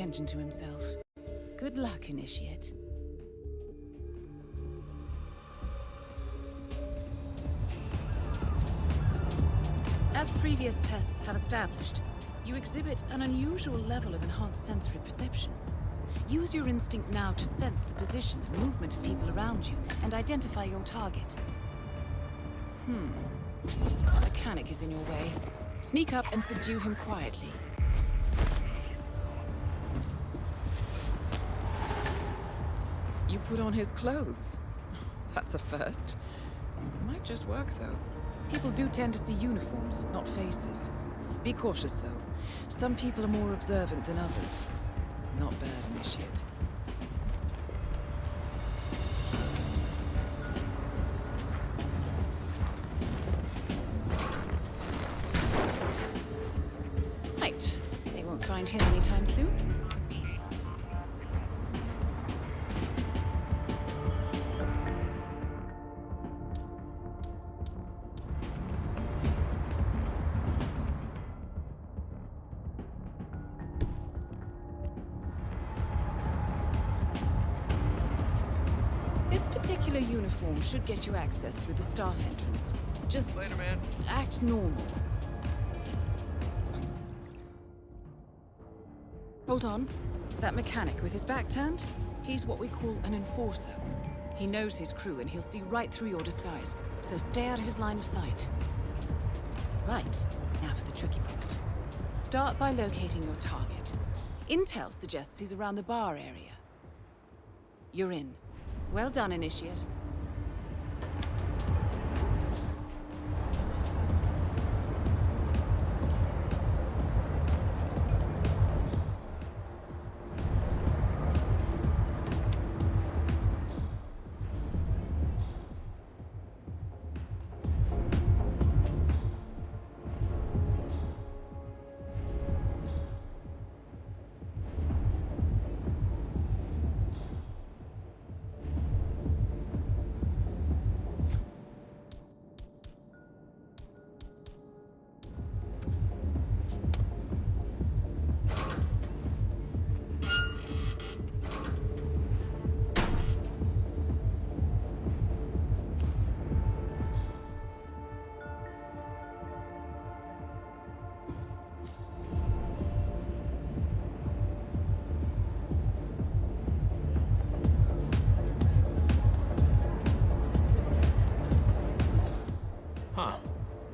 attention to himself. Good luck, Initiate. As previous tests have established, you exhibit an unusual level of enhanced sensory perception. Use your instinct now to sense the position and movement of people around you and identify your target. A mechanic is in your way. Sneak up and subdue him quietly. You put on his clothes. That's a first. Might just work, though. People do tend to see uniforms, not faces. Be cautious, though. Some people are more observant than others. Not bad, Initiate. Right. They won't find him anytime soon. Uniform should get you access through the staff entrance. Just later, man. Act normal. Hold on. That mechanic with his back turned? He's what we call an enforcer. He knows his crew and he'll see right through your disguise, so stay out of his line of sight. Right. Now for the tricky part. Start by locating your target. Intel suggests he's around the bar area. You're in. Well done, Initiate.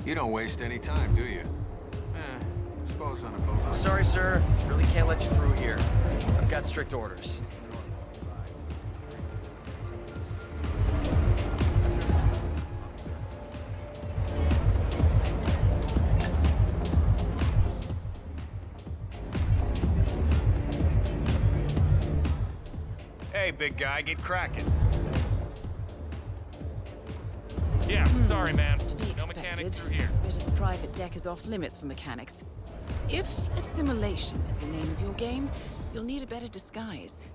You don't waste any time, do you? Suppose on a boat. Sorry, sir. Really can't let you through here. I've got strict orders. Hey, big guy, get cracking. Yeah, sorry, man. To be No expected. mechanics through here. British private deck is off limits for mechanics. If assimilation is the name of your game, you'll need a better disguise.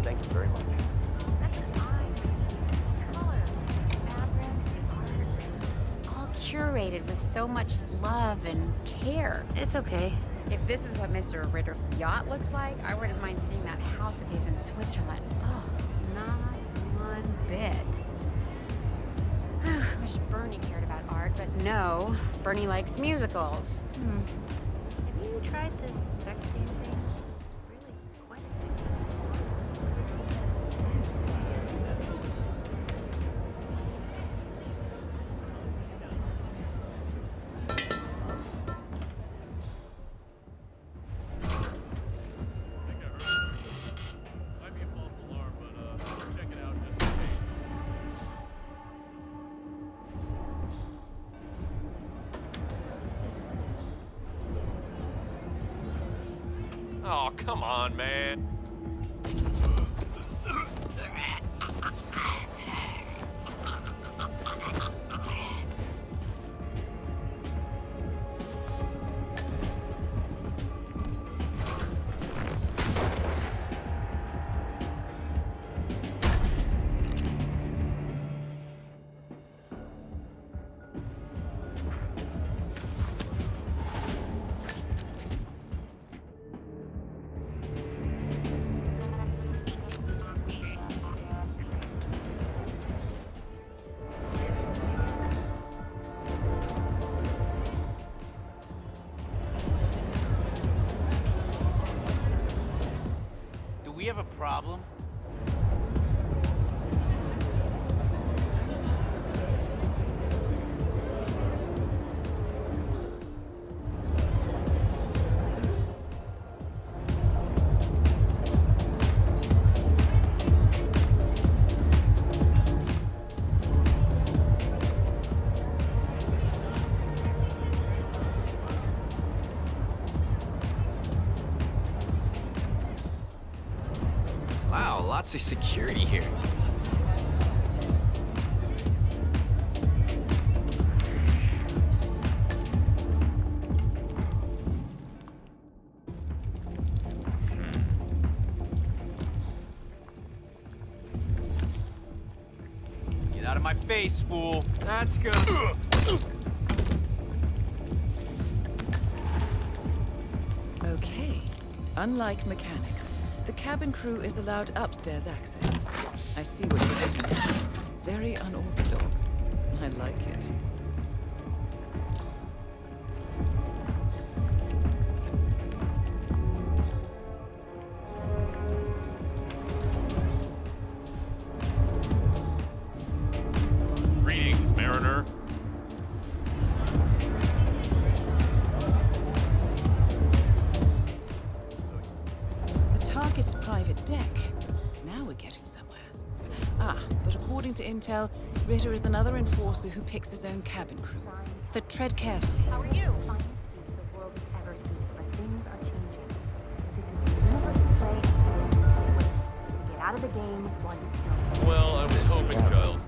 Thank you very much. All curated with so much love and care. It's okay. If this is what Mr. Ritter's yacht looks like, I wouldn't mind seeing that house of his in Switzerland. Oh, not one bit. Wish Bernie cared about art, but no. Bernie likes musicals. Have you tried this texting thing? It's really quite a thing. Might be a false alarm, but check it out just in case. Oh, come on, man. Do we have a problem? Wow, lots of security here. Get out of my face, fool. That's good. Okay. Unlike mechanics, the cabin crew is allowed upstairs access. I see what you're getting at. Very unorthodox. I like it. Greetings, Mariner. The target's private deck. Now we're getting somewhere. But according to intel, Ritter is another enforcer who picks his own cabin crew. So tread carefully. How are you? Finest peace the world has ever seen, but things are changing. This is the universe play. Get out of the game while you still. Well, I was hoping, child.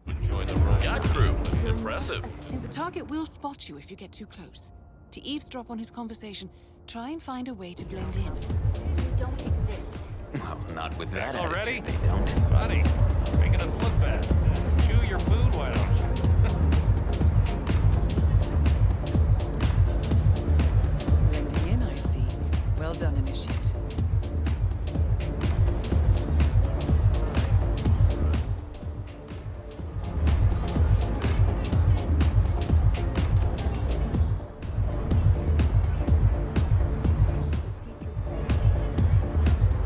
Enjoy the role. Yacht crew. Impressive. The target will spot you if you get too close. To eavesdrop on his conversation, try and find a way to blend in. You don't exist. Well, not with that Already? attitude, they don't. Buddy, making us look bad. Chew your food, why don't you? Blending in, I see. Well done, Initiate.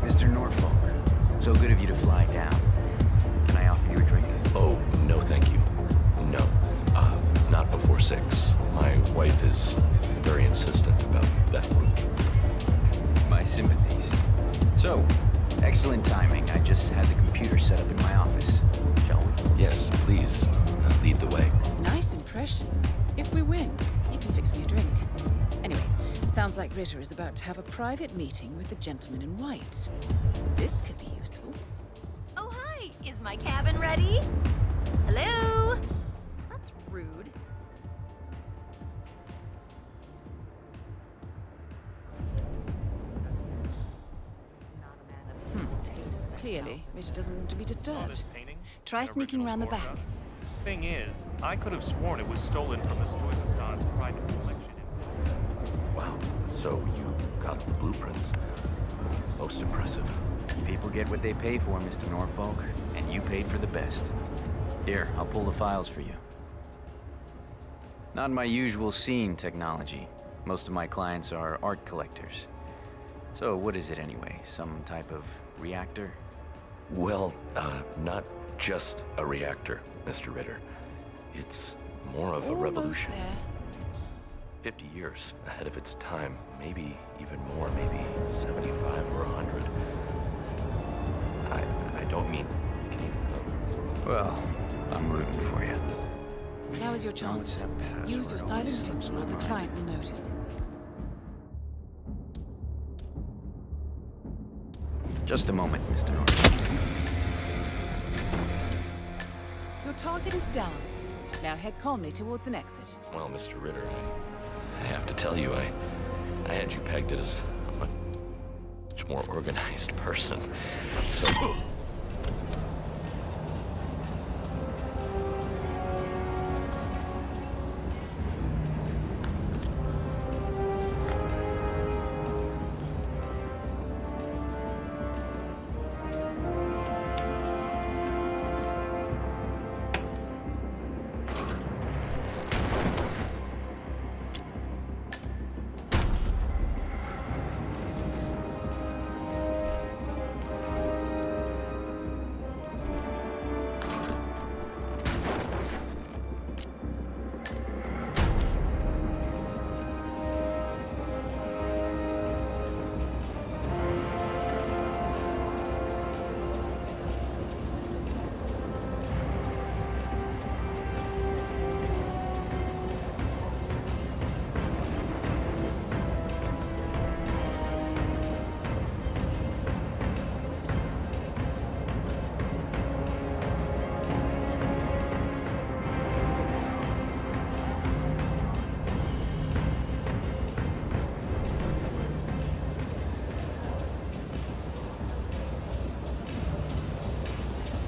Mr. Norfolk, so good of you to fly down. Can I offer you a drink? Oh, no thank you. No. Not before 6. My wife is very insistent about that route. My sympathies. So, excellent timing. I just had the computer set up in my office. Shall we? Yes, please. Lead the way. Nice impression. If we win, you can fix me a drink. Anyway, sounds like Ritter is about to have a private meeting with the gentleman in white. This could be useful. Oh, hi. Is my cabin ready? Hello? That's rude. Clearly, Ritter doesn't want to be Saw disturbed. this painting? Try An sneaking original around the Florida? back. Thing is, I could have sworn it was stolen from Mr. Hassan's private collection. Wow. So you got the blueprints. Most impressive. People get what they pay for, Mr. Norfolk, and you paid for the best. Here, I'll pull the files for you. Not my usual scene technology. Most of my clients are art collectors. So what is it anyway? Some type of reactor? Well, not just a reactor, Mr. Ritter. It's more of a Almost revolution. there. 50 years ahead of its time. Maybe even more, maybe 75 or 100. I don't mean... Well, I'm rooting for you. Now is your chance. Use your silent pistol or the client will notice. Just a moment, Mr. Norris. Your target is down. Now head calmly towards an exit. Well, Mr. Ritter, I have to tell you, I had you pegged as a much more organized person. So...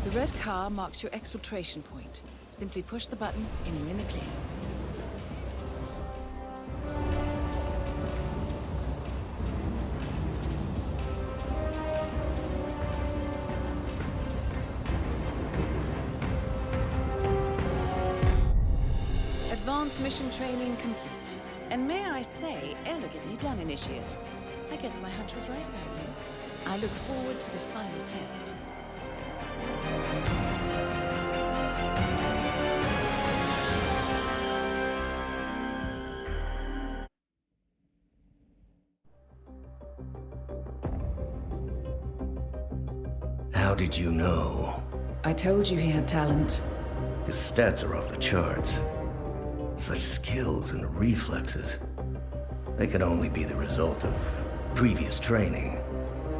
The red car marks your exfiltration point. Simply push the button and you're in the clear. Advanced mission training complete. And may I say, elegantly done, Initiate. I guess my hunch was right about you. I look forward to the final test. How did you know? I told you he had talent. His stats are off the charts. Such skills and reflexes. They could only be the result of previous training.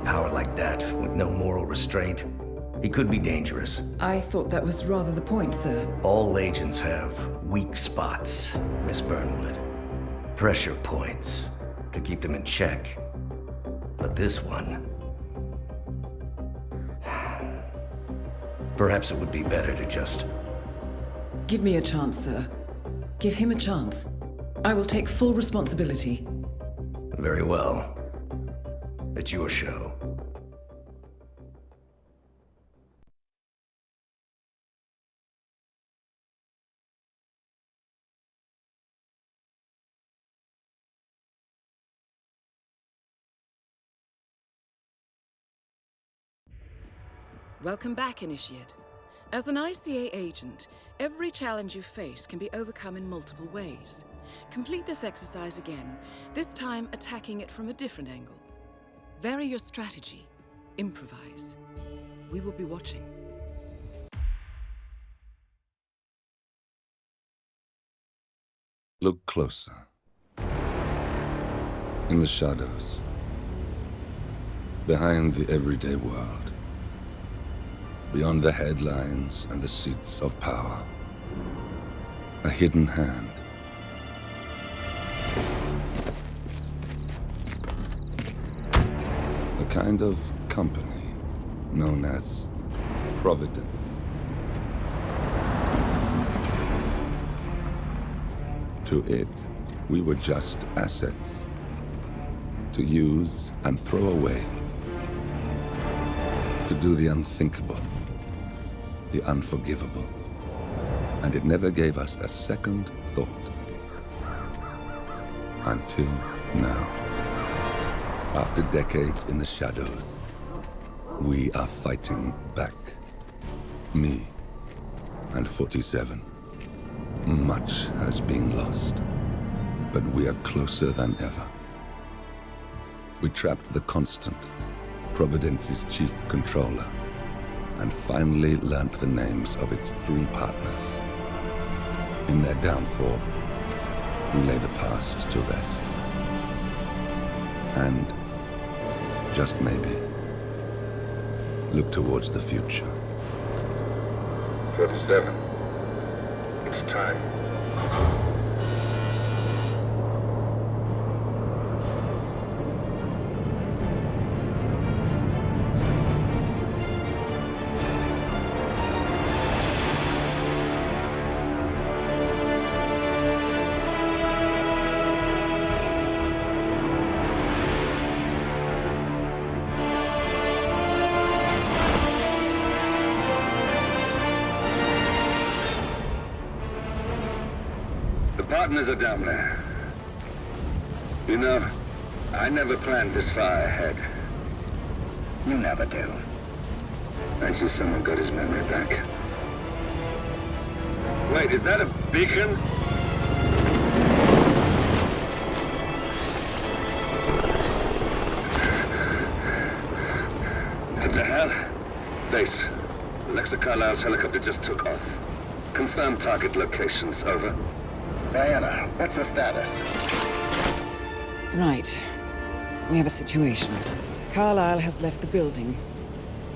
Power like that, with no moral restraint, he could be dangerous. I thought that was rather the point, sir. All agents have weak spots, Miss Burnwood. Pressure points to keep them in check. But this one... Perhaps it would be better to just... Give me a chance, sir. Give him a chance. I will take full responsibility. Very well. It's your show. Welcome back, Initiate. As an ICA agent, every challenge you face can be overcome in multiple ways. Complete this exercise again, this time attacking it from a different angle. Vary your strategy. Improvise. We will be watching. Look closer. In the shadows. Behind the everyday world. Beyond the headlines and the seats of power. A hidden hand. A kind of company known as Providence. To it, we were just assets. To use and throw away. To do the unthinkable. The unforgivable. And it never gave us a second thought. Until now. After decades in the shadows, we are fighting back. Me and 47. Much has been lost, but we are closer than ever. We trapped the Constant, Providence's chief controller, and finally learnt the names of its 3 partners. In their downfall, we lay the past to rest. And, just maybe, look towards the future. 47. It's time. The partners are down there. You know, I never planned this far ahead. You never do. I see someone got his memory back. Wait, is that a beacon? What the hell? Base. Alexa Carlisle's helicopter just took off. Confirm target locations, over. Diana, what's the status? Right. We have a situation. Carlisle has left the building.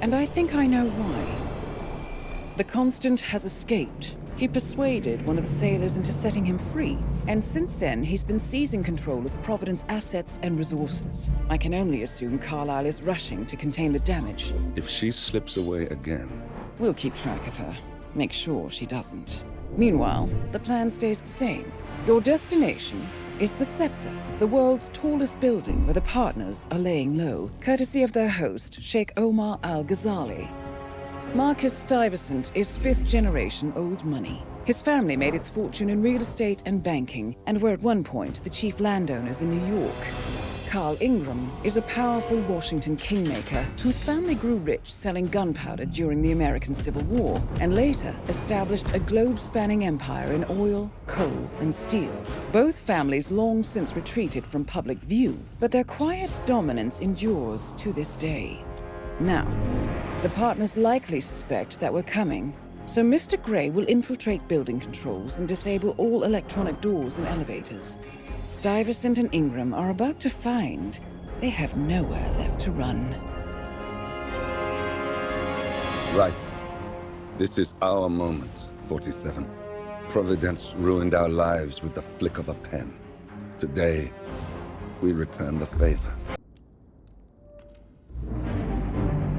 And I think I know why. The Constant has escaped. He persuaded one of the sailors into setting him free. And since then, he's been seizing control of Providence assets and resources. I can only assume Carlisle is rushing to contain the damage. If she slips away again... We'll keep track of her. Make sure she doesn't. Meanwhile, the plan stays the same. Your destination is the Scepter, the world's tallest building where the partners are laying low, courtesy of their host, Sheikh Omar Al-Ghazali. Marcus Stuyvesant is 5th-generation old money. His family made its fortune in real estate and banking, and were at one point the chief landowners in New York. Carl Ingram is a powerful Washington kingmaker whose family grew rich selling gunpowder during the American Civil War, and later established a globe-spanning empire in oil, coal, and steel. Both families long since retreated from public view, but their quiet dominance endures to this day. Now, the partners likely suspect that we're coming, so Mr. Gray will infiltrate building controls and disable all electronic doors and elevators. Stuyvesant and Ingram are about to find they have nowhere left to run. Right. This is our moment, 47. Providence ruined our lives with the flick of a pen. Today, we return the favor.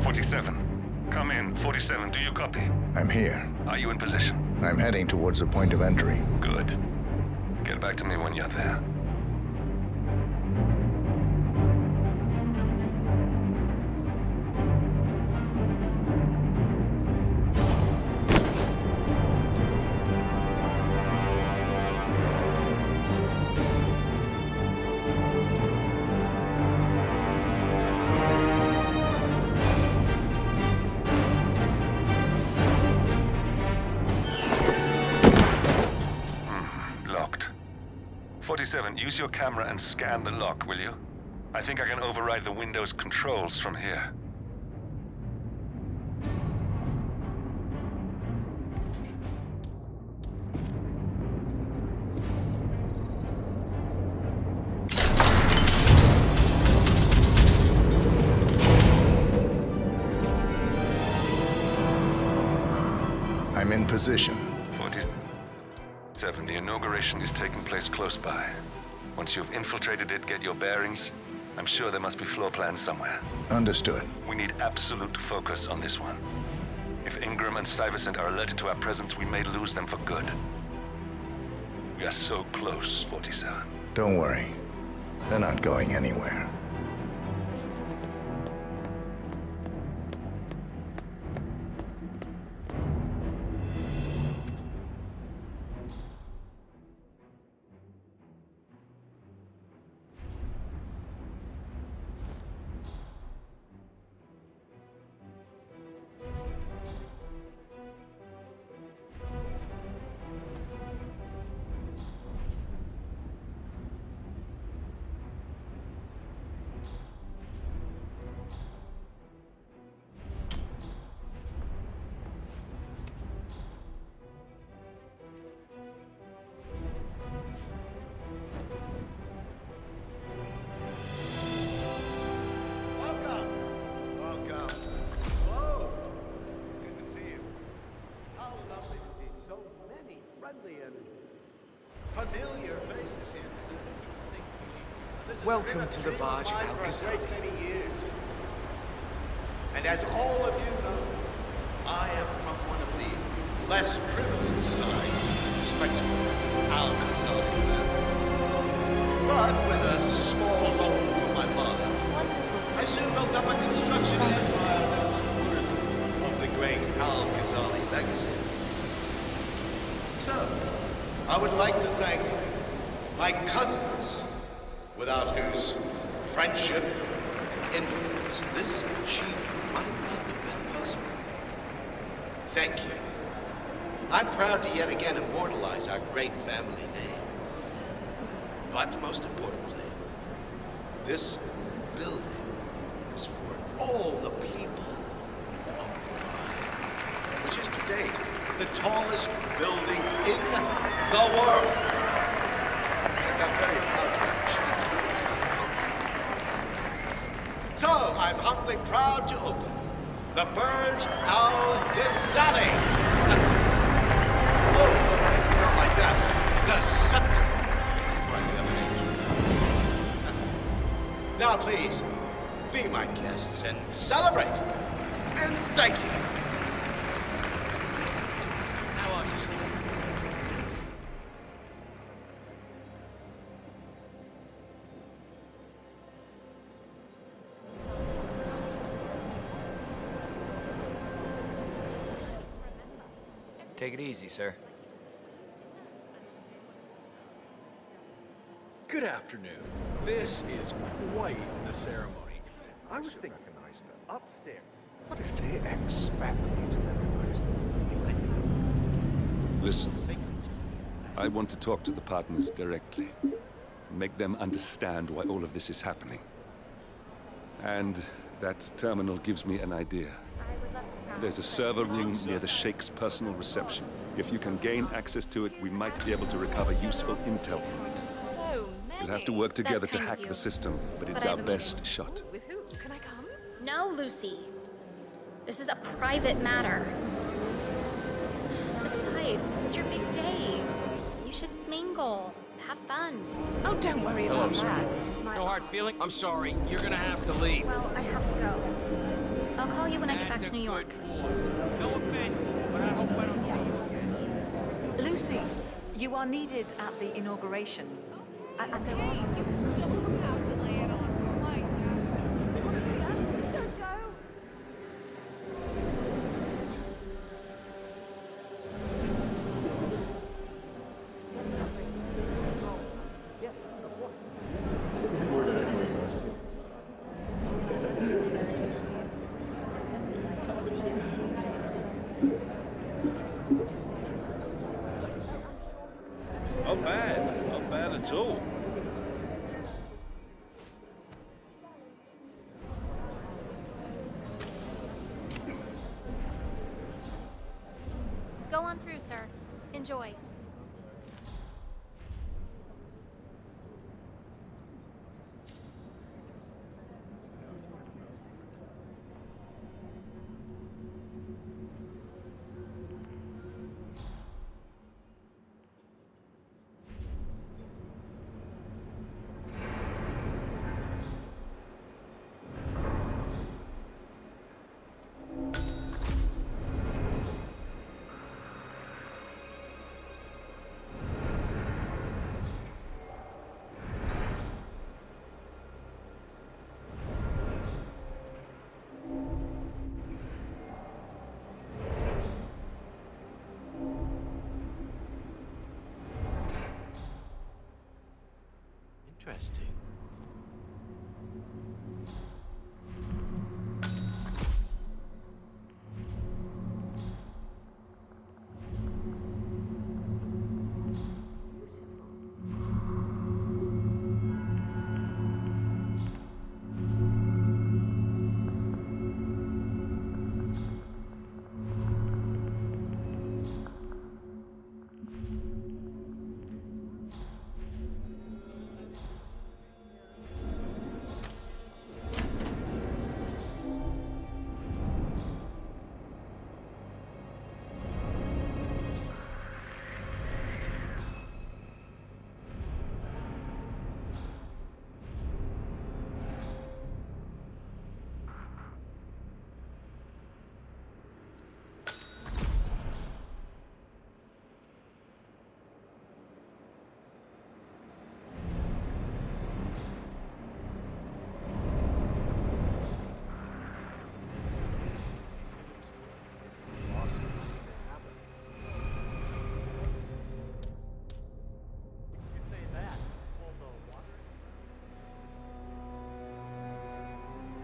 47. Come in. 47, do you copy? I'm here. Are you in position? I'm heading towards the point of entry. Good. Get back to me when you're there. Locked. 47, use your camera and scan the lock, will you? I think I can override the Windows controls from here. I'm in position. 47, the inauguration is taking place close by. Once you've infiltrated it, get your bearings. I'm sure there must be floor plans somewhere. Understood. We need absolute focus on this one. If Ingram and Stuyvesant are alerted to our presence, we may lose them for good. We are so close, 47. Don't worry. They're not going anywhere. Welcome to the barge, Alcazar. And as all of you know, I am from one of the less privileged sides of the respectable Alcazar family. But with a small loan from my father, I soon built up a construction empire that was worthy of the great Alcazar legacy. So, I would like to thank my cousins, without whose friendship and influence this achievement might not have been possible. Thank you. I'm proud to yet again immortalize our great family name. But most importantly, this building is for all the people of Pride, which is to date the tallest building in the world. And I'm very proud to have achieved it. So, I'm humbly proud to open the Burj Al Ghazali. Oh, not like that. The Scepter. Quite the other name too. Now, please, be my guests and celebrate. And thank you. How are you, sir? Take it easy, sir. Good afternoon. This is quite the ceremony. I was thinking upstairs. What if they expect me to recognize them? Listen, I want to talk to the partners directly. Make them understand why all of this is happening. And that terminal gives me an idea. There's a server room near the Sheikh's personal reception. If you can gain access to it, we might be able to recover useful intel from it. We'll have to work together to hack the system, but it's our best shot. With who? Can I come? No, Lucy. This is a private matter. Besides, this is your big day. You should mingle. Have fun. Oh, don't worry about that. No hard feeling? I'm sorry. You're gonna have to leave. Well, I have to go. I'll call you when I get back to New York. No offense, but I hope I don't see you. Lucy, you are needed at the inauguration. And there are... Don't have to lay it on. Like Not bad. Not bad at all. Go on through, sir. Enjoy. Interesting.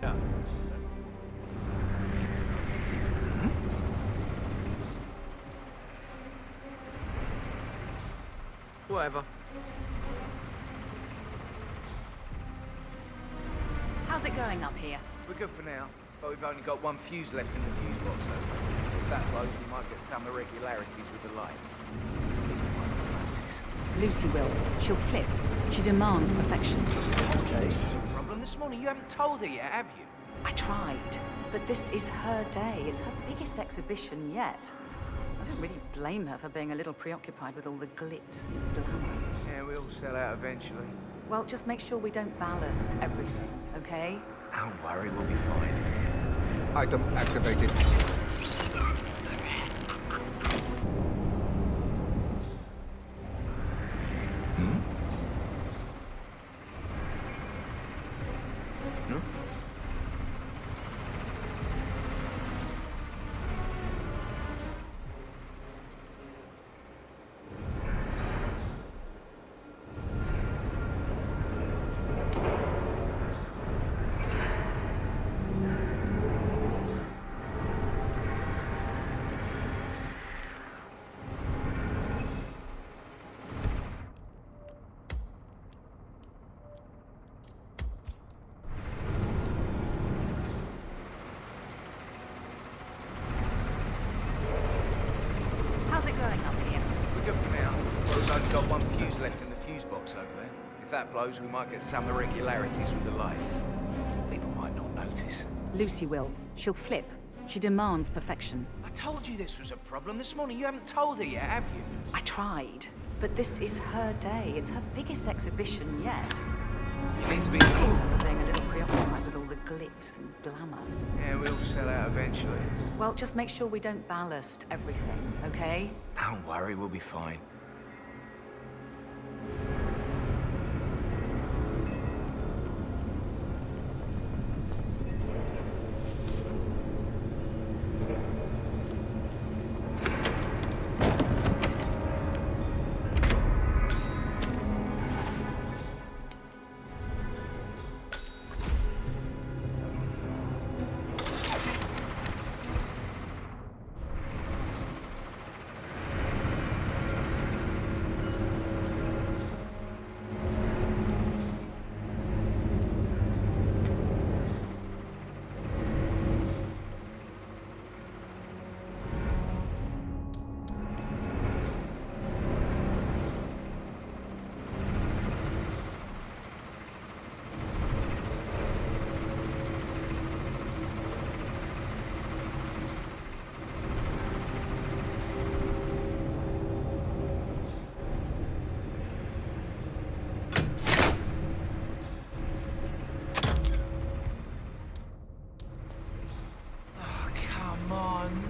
Yeah. Whatever. How's it going up here? We're good for now, but we've only got one fuse left in the fuse box, so if that blows, we might get some irregularities with the lights. Lucy will. She'll flip. She demands perfection. Okay. This was a problem this morning. You haven't told her yet, have you? I tried, but this is her day. It's her biggest exhibition yet. I don't really blame her for being a little preoccupied with all the glitz and glamour. Yeah, we'll sell out eventually. Well, just make sure we don't ballast everything, okay? Don't worry, we'll be fine. Item activated. How's it going up here? We're good for now. We've only got one fuse left in the fuse box over there. If that blows, we might get some irregularities with the lights. People might not notice. Lucy will. She'll flip. She demands perfection. I told you this was a problem this morning. You haven't told her yet, have you? I tried, but this is her day. It's her biggest exhibition yet. You need to be... Being a little preoccupied with all the glitz and glamour. Yeah, we'll sell out eventually. Well, just make sure we don't ballast everything, okay? Don't worry, we'll be fine.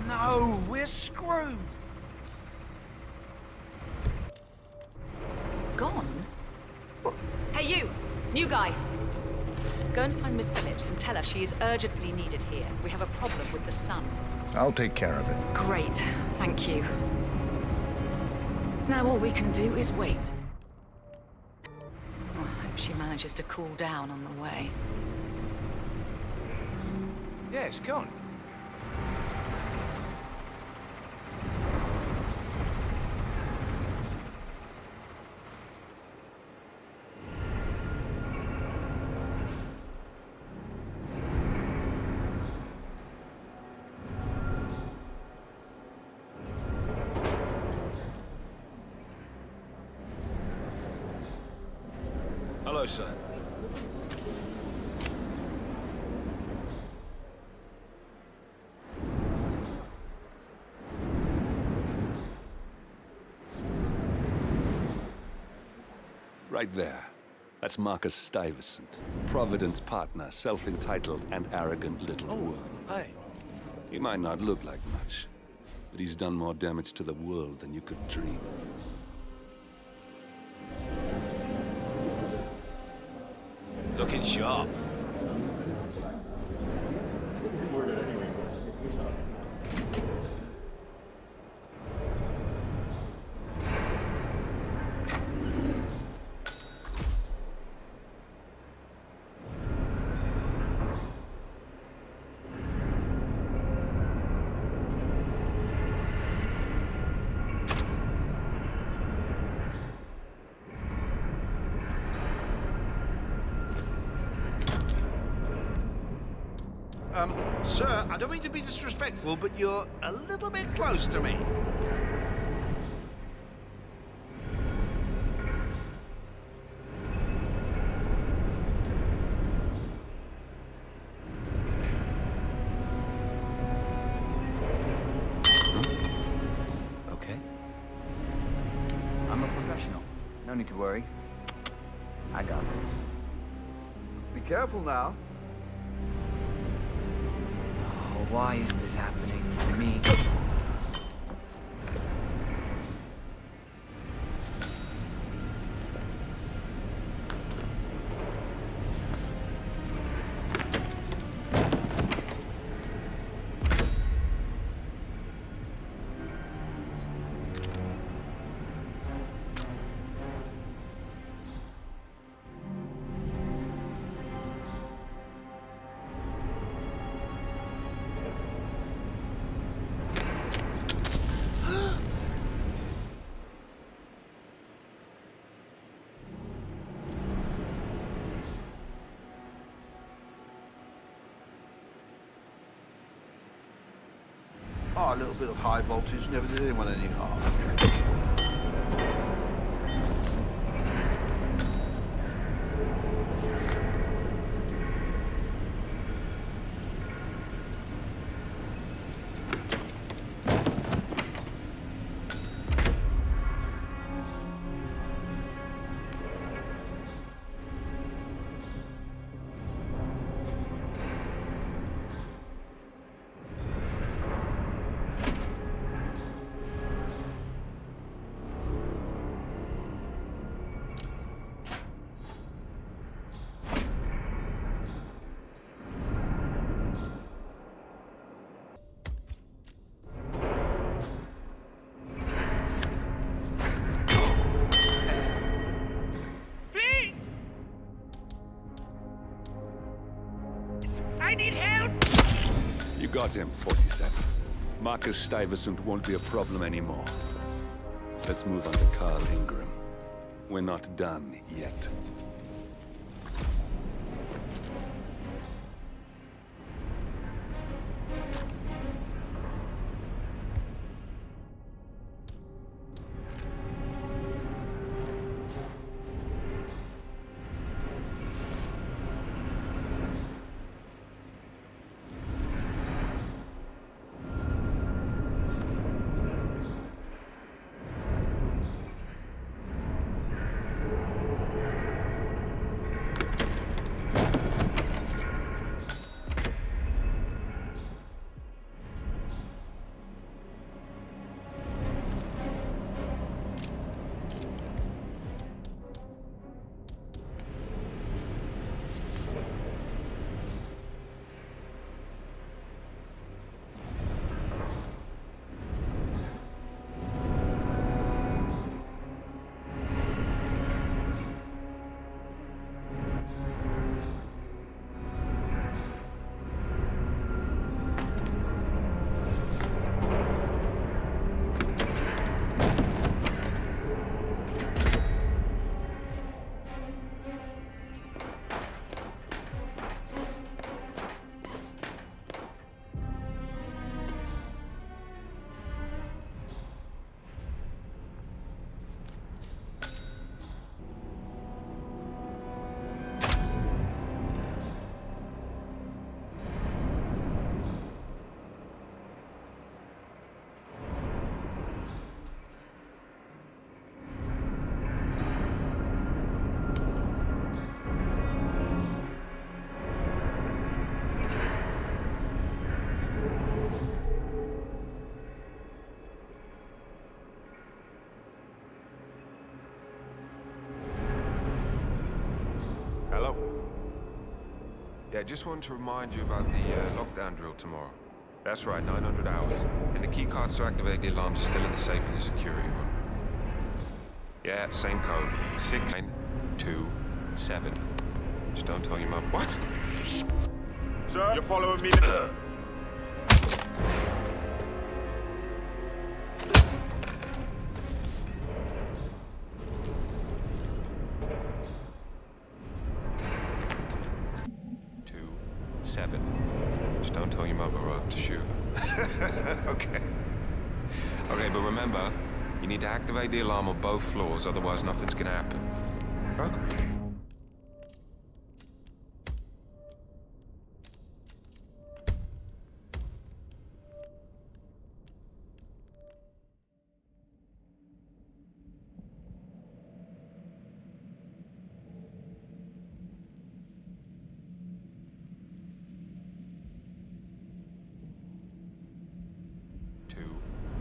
No, we're screwed. Gone? Hey, you! New guy! Go and find Miss Phillips and tell her she is urgently needed here. We have a problem with the sun. I'll take care of it. Great. Thank you. Now all we can do is wait. Oh, I hope she manages to cool down on the way. Yeah, it's gone. Hello, sir. Right there. That's Marcus Stuyvesant, Providence partner, self-entitled and arrogant little worm. Hey. He might not look like much, but he's done more damage to the world than you could dream. Looking sharp. Sir, I don't mean to be disrespectful, but you're a little bit close to me. Okay. I'm a professional. No need to worry. I got this. Be careful now. Oh, why is this happening to me? Oh, a little bit of high voltage never did anyone any harm. I need help! You got him, 47. Marcus Stuyvesant won't be a problem anymore. Let's move on to Carl Ingram. We're not done yet. Yeah, just wanted to remind you about the lockdown drill tomorrow. That's right, 900 hours. And the key cards to activate the alarms are still in the safe in the security room. Yeah, same code. 6927. Just don't tell your mum. What? Sir? You're following me? Just don't tell your mother or I'll have to shoot her. Okay. Okay, but remember, you need to activate the alarm on both floors, otherwise nothing's gonna happen. Huh?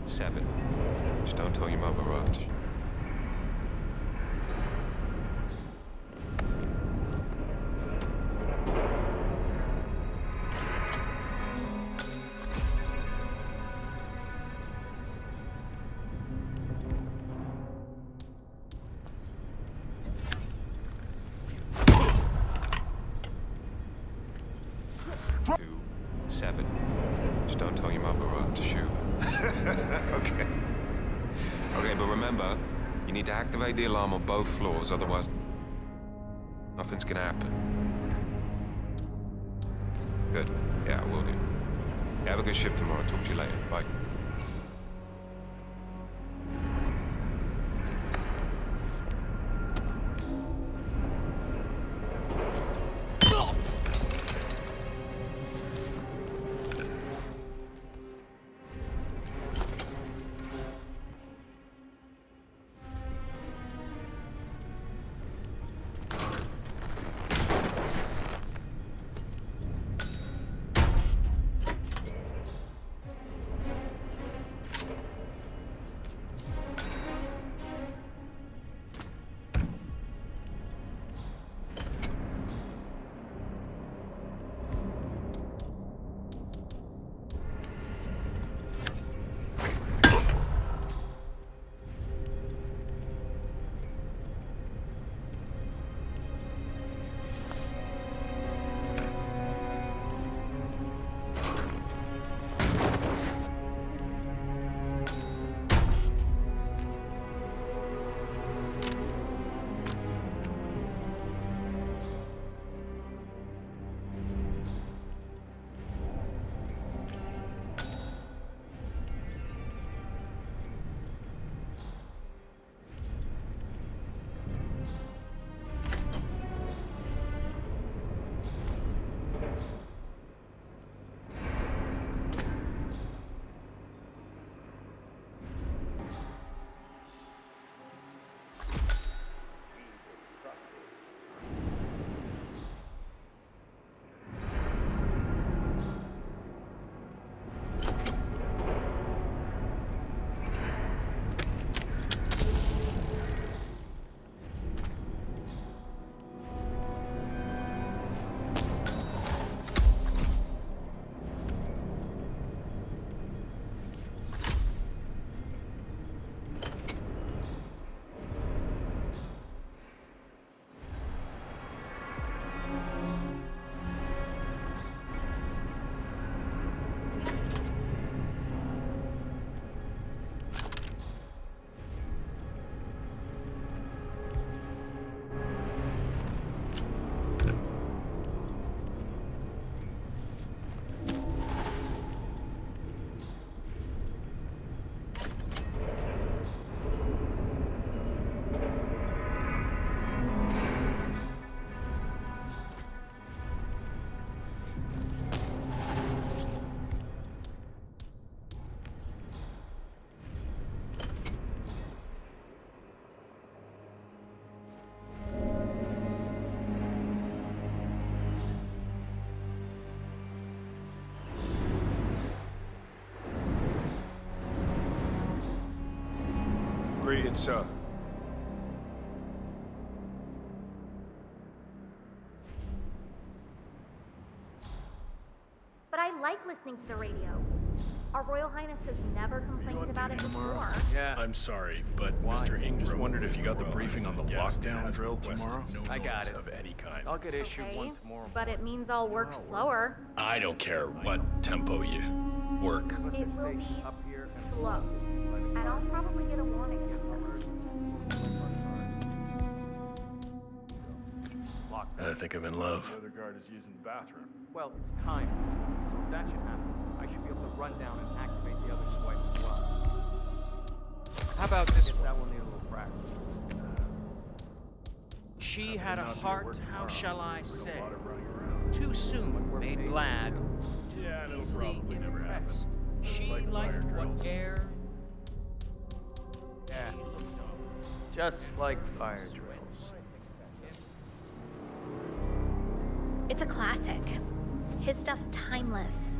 Seven. Just don't tell your mother or I'll have to shoot. Seven. Just don't tell your mother or I'll have to shoot her. Okay. Okay, but remember, you need to activate the alarm on both floors, otherwise nothing's gonna happen. Good. Yeah, I will do. Yeah, have a good shift tomorrow. Talk to you later. Bye. Greetings, sir. But I like listening to the radio. Our Royal Highness has never complained about it before. Yeah. I'm sorry, but Mr. Ingram just wondered if you got the briefing on the lockdown drill tomorrow. I got it. Of any kind. I'll get issued Okay, one tomorrow. but it means I'll work slower. I don't care what tempo you work. It will be slow. And I'll probably get a warning. locked. I think I'm in love. The other guard is using the bathroom. Well, it's time. So if that should happen, I should be able to run down and activate the other device as well. How about this one? That will need a little practice. She had a heart, how shall I say? Too soon made glad, too easily impressed. She liked what air. Yeah. Just like fire drills. It's a classic. His stuff's timeless.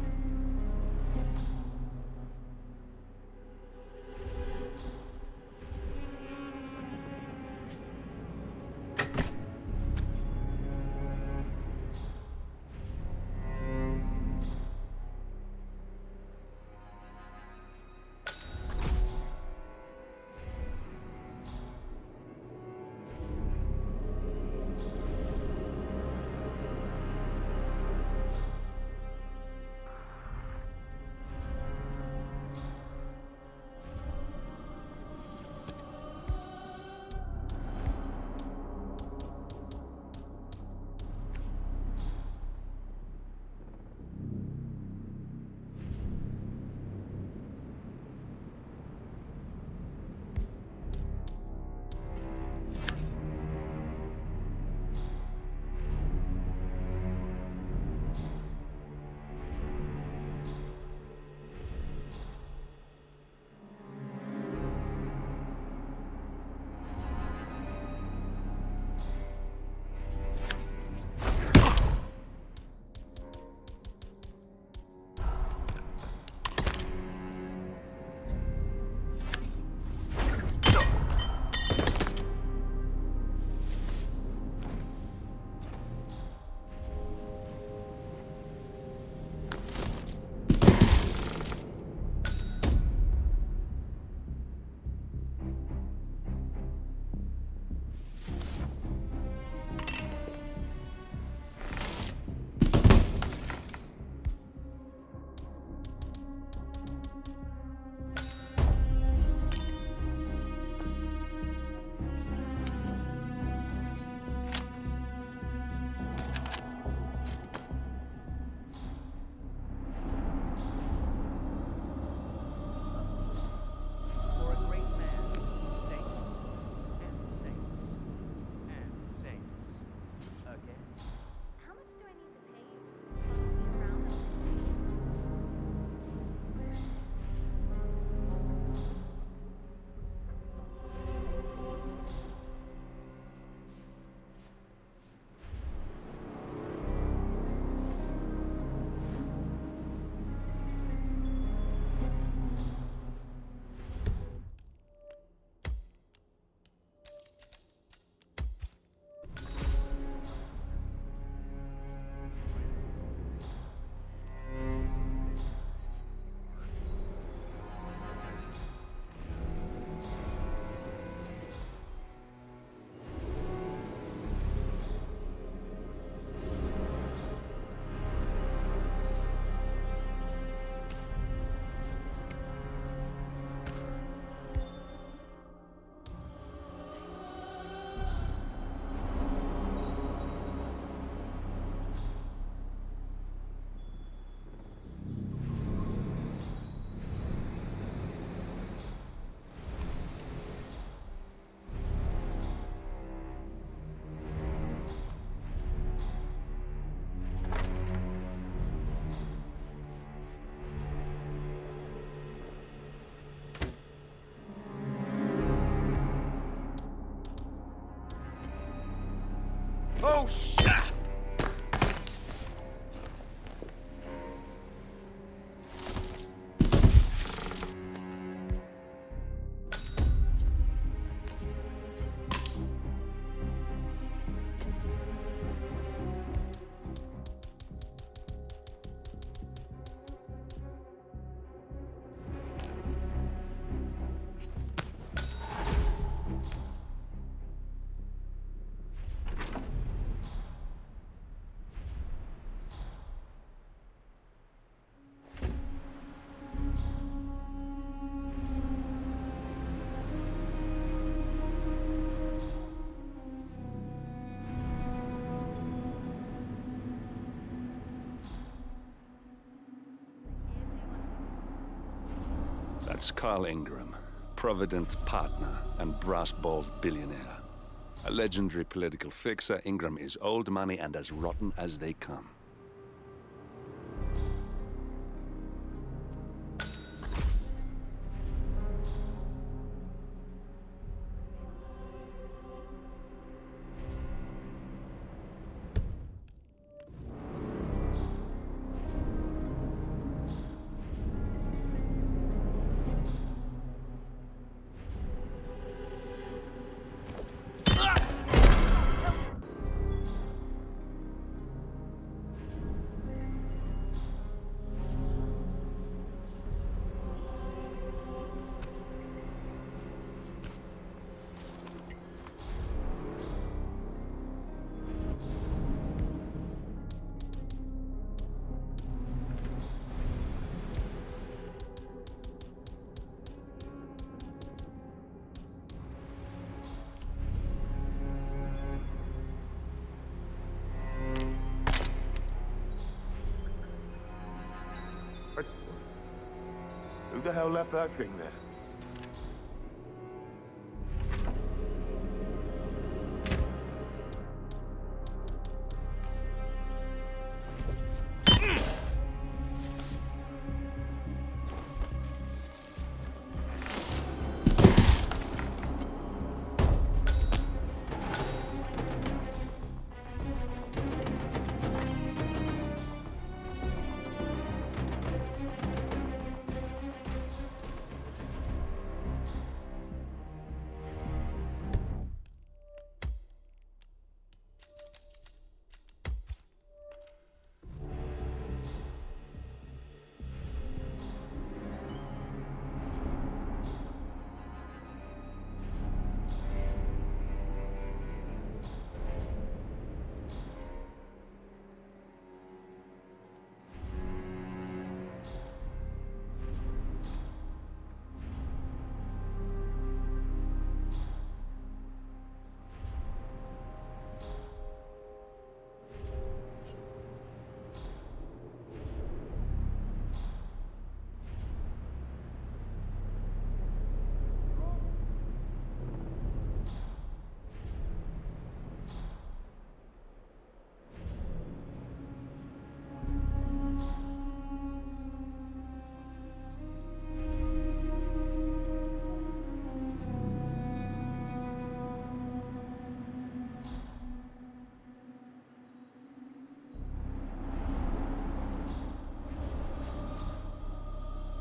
Oh, shit! That's Carl Ingram, Provident's partner and brass-balled billionaire. A legendary political fixer, Ingram is old money and as rotten as they come. Who the hell left that thing there?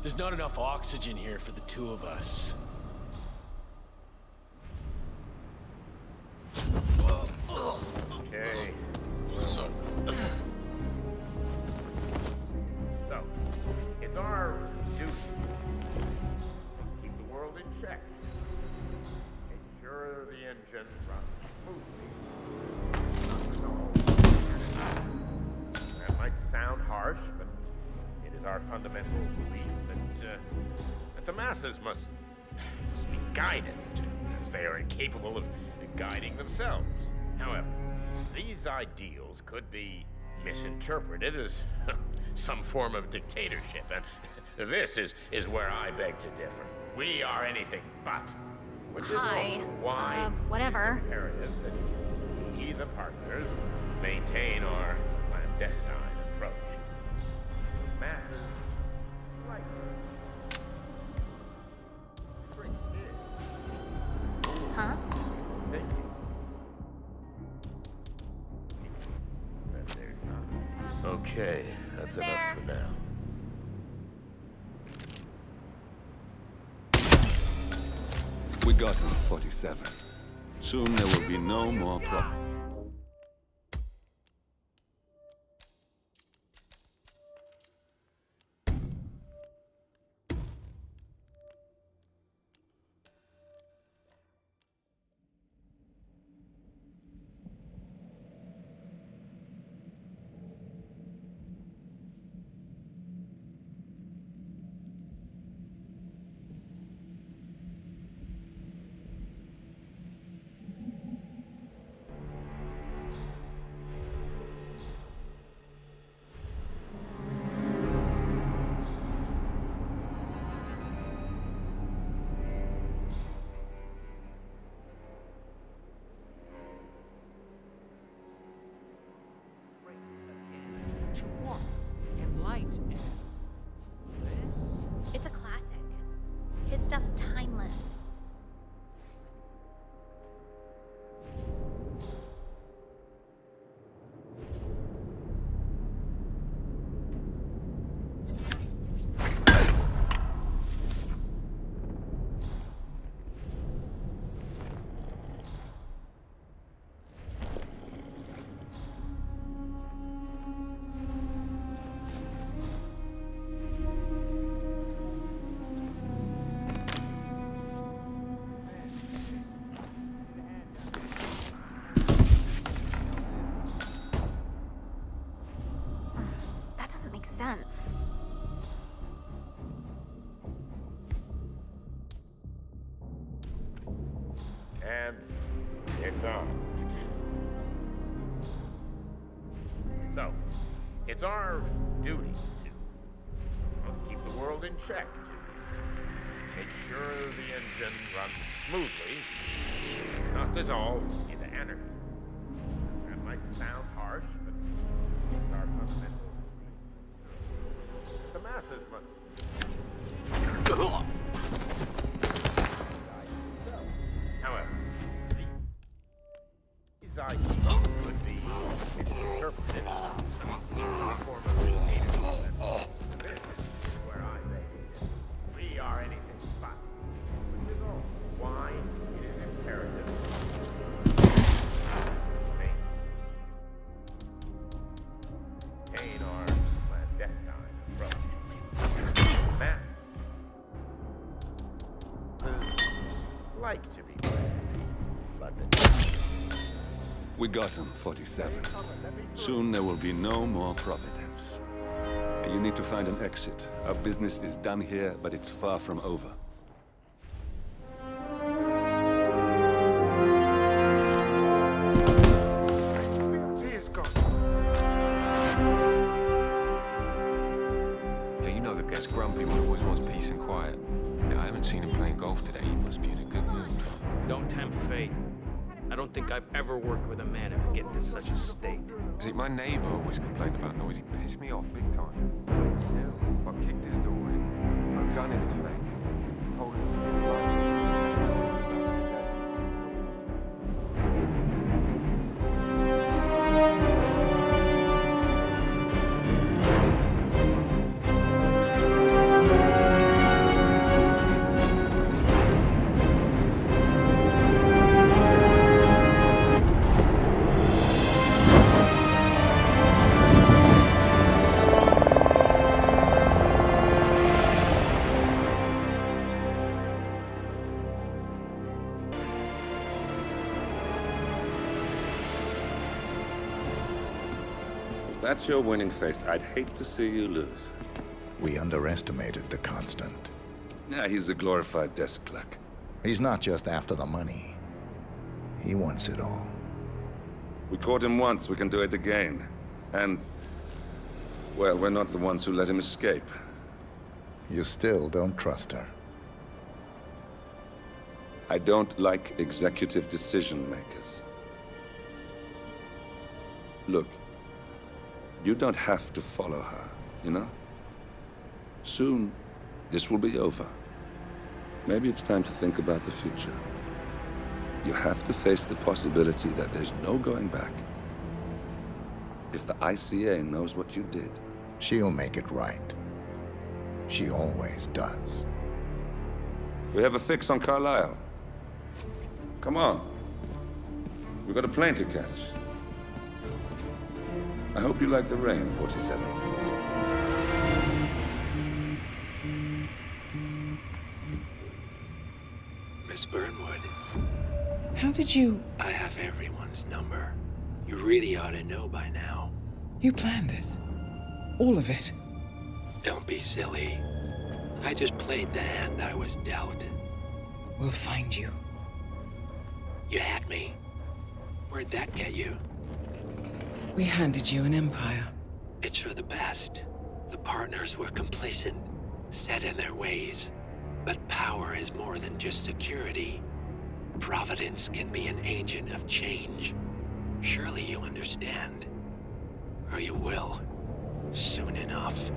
There's not enough oxygen here for the two of us. Okay. So, it's our duty to keep the world in check. Make sure the engine runs smoothly. That might sound harsh, but it is our fundamental belief that the masses must be guided, as they are incapable of guiding themselves. However, these ideals could be misinterpreted as some form of dictatorship, and this is where I beg to differ. We are anything but. Which is Hi. also why Whatever. it's imperative that we, the partners, maintain our clandestine approach. Matters like Huh? Okay, that's enough for now. We got him, 47. Soon there will be no more problems. to warmth and light and this? It's a classic. His stuff's timeless. That doesn't make sense. And it's on. So, it's our duty to keep the world in check, to make sure the engine runs smoothly, not dissolve into anarchy. That might sound harsh, but it's our fundamental belief. The masses must. However, these ideas could be interpreted in some form of behavior. This is where I say we are anything but. Which is all why it is imperative. Maintain our clandestine approach. Man. Like to be glad, but the We got him, 47. Soon there will be no more Providence. And you need to find an exit. Our business is done here, but it's far from over. He is gone. Yeah, you know the guy's grumpy when he always wants peace and quiet. Yeah, I haven't seen him playing golf today. He must be in a good mood. Don't tempt fate. I don't think I've ever worked with a man who could get to such a state. See, my neighbor always complained about noise. He pissed me off big time. Yeah, I kicked his door in, put a gun in his face, told him. If that's your winning face, I'd hate to see you lose. We underestimated the Constant. Yeah, he's a glorified desk clerk. He's not just after the money. He wants it all. We caught him once, we can do it again. And, well, we're not the ones who let him escape. You still don't trust her. I don't like executive decision makers. Look, you don't have to follow her, you know? Soon, this will be over. Maybe it's time to think about the future. You have to face the possibility that there's no going back. If the ICA knows what you did, she'll make it right. She always does. We have a fix on Carlisle. Come on. We've got a plane to catch. I hope you like the rain, 47. Miss Burnwood. How did you... I have everyone's number. You really ought to know by now. You planned this? All of it? Don't be silly. I just played the hand I was dealt. We'll find you. You had me. Where'd that get you? We handed you an empire. It's for the best. The partners were complacent, set in their ways. But power is more than just security. Providence can be an agent of change. Surely you understand. Or you will. soon enough.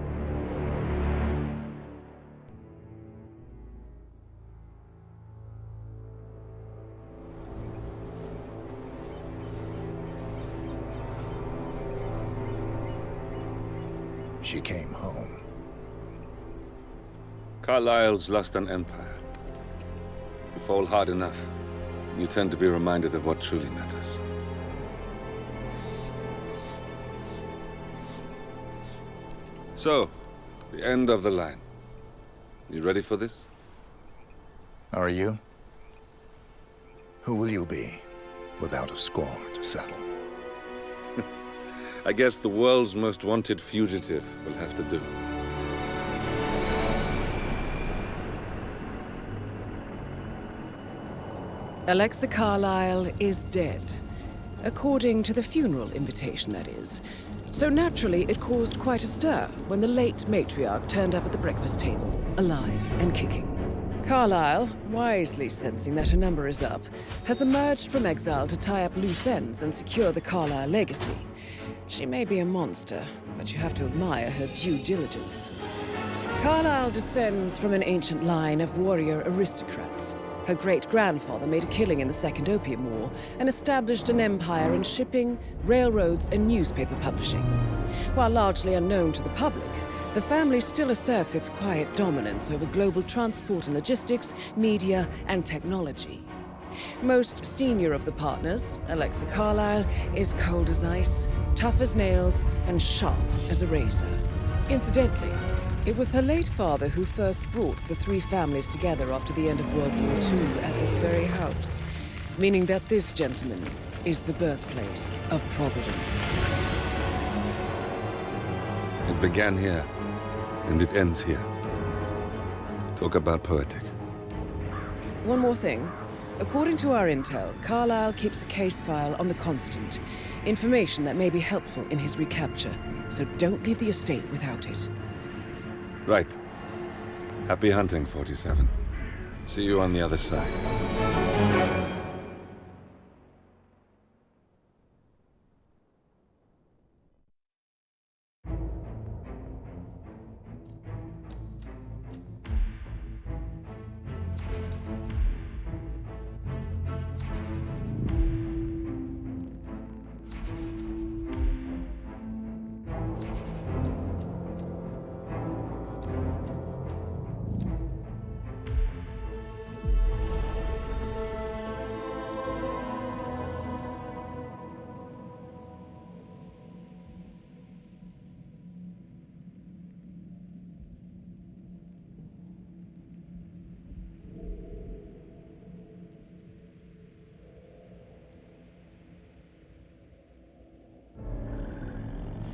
She came home. Carlyle's lost an empire. You fall hard enough, you tend to be reminded of what truly matters. So, the end of the line. You ready for this? Are you? Who will you be, without a score to settle? I guess the world's most wanted fugitive will have to do. Alexa Carlyle is dead. According to the funeral invitation, that is. So naturally, it caused quite a stir when the late matriarch turned up at the breakfast table, alive and kicking. Carlyle, wisely sensing that her number is up, has emerged from exile to tie up loose ends and secure the Carlyle legacy. She may be a monster, but you have to admire her due diligence. Carlyle descends from an ancient line of warrior aristocrats. Her great-grandfather made a killing in the Second Opium War and established an empire in shipping, railroads, and newspaper publishing. While largely unknown to the public, the family still asserts its quiet dominance over global transport and logistics, media, and technology. Most senior of the partners, Alexa Carlyle, is cold as ice, tough as nails, and sharp as a razor. Incidentally, it was her late father who first brought the three families together after the end of World War II at this very house, meaning that this gentleman is the birthplace of Providence. It began here, and it ends here. Talk about poetic. One more thing. According to our intel, Carlyle keeps a case file on the Constant. Information that may be helpful in his recapture, so don't leave the estate without it. Right. Happy hunting, 47. See you on the other side.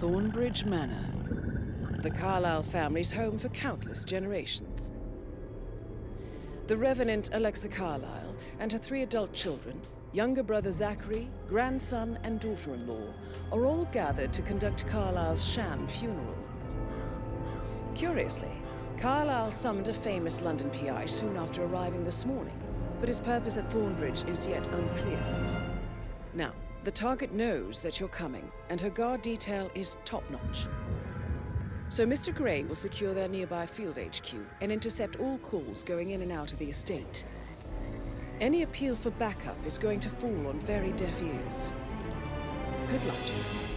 Thornbridge Manor. The Carlyle family's home for countless generations. The Revenant Alexa Carlyle and her 3 adult children, younger brother Zachary, grandson, and daughter-in-law, are all gathered to conduct Carlyle's sham funeral. Curiously, Carlyle summoned a famous London PI soon after arriving this morning, but his purpose at Thornbridge is yet unclear. Now, the target knows that you're coming, and her guard detail is top-notch. So Mr. Gray will secure their nearby field HQ and intercept all calls going in and out of the estate. Any appeal for backup is going to fall on very deaf ears. Good luck, gentlemen.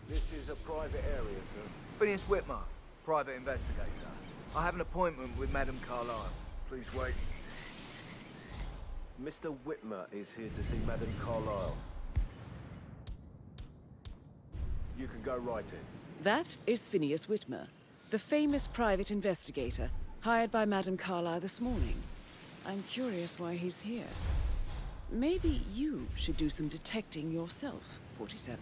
This is a private area, sir. Phineas Whitmer, private investigator. I have an appointment with Madame Carlyle. Please wait. Mr. Whitmer is here to see Madame Carlyle. You can go right in. That is Phineas Whitmer, the famous private investigator hired by Madame Carlyle this morning. I'm curious why he's here. Maybe you should do some detecting yourself, 47.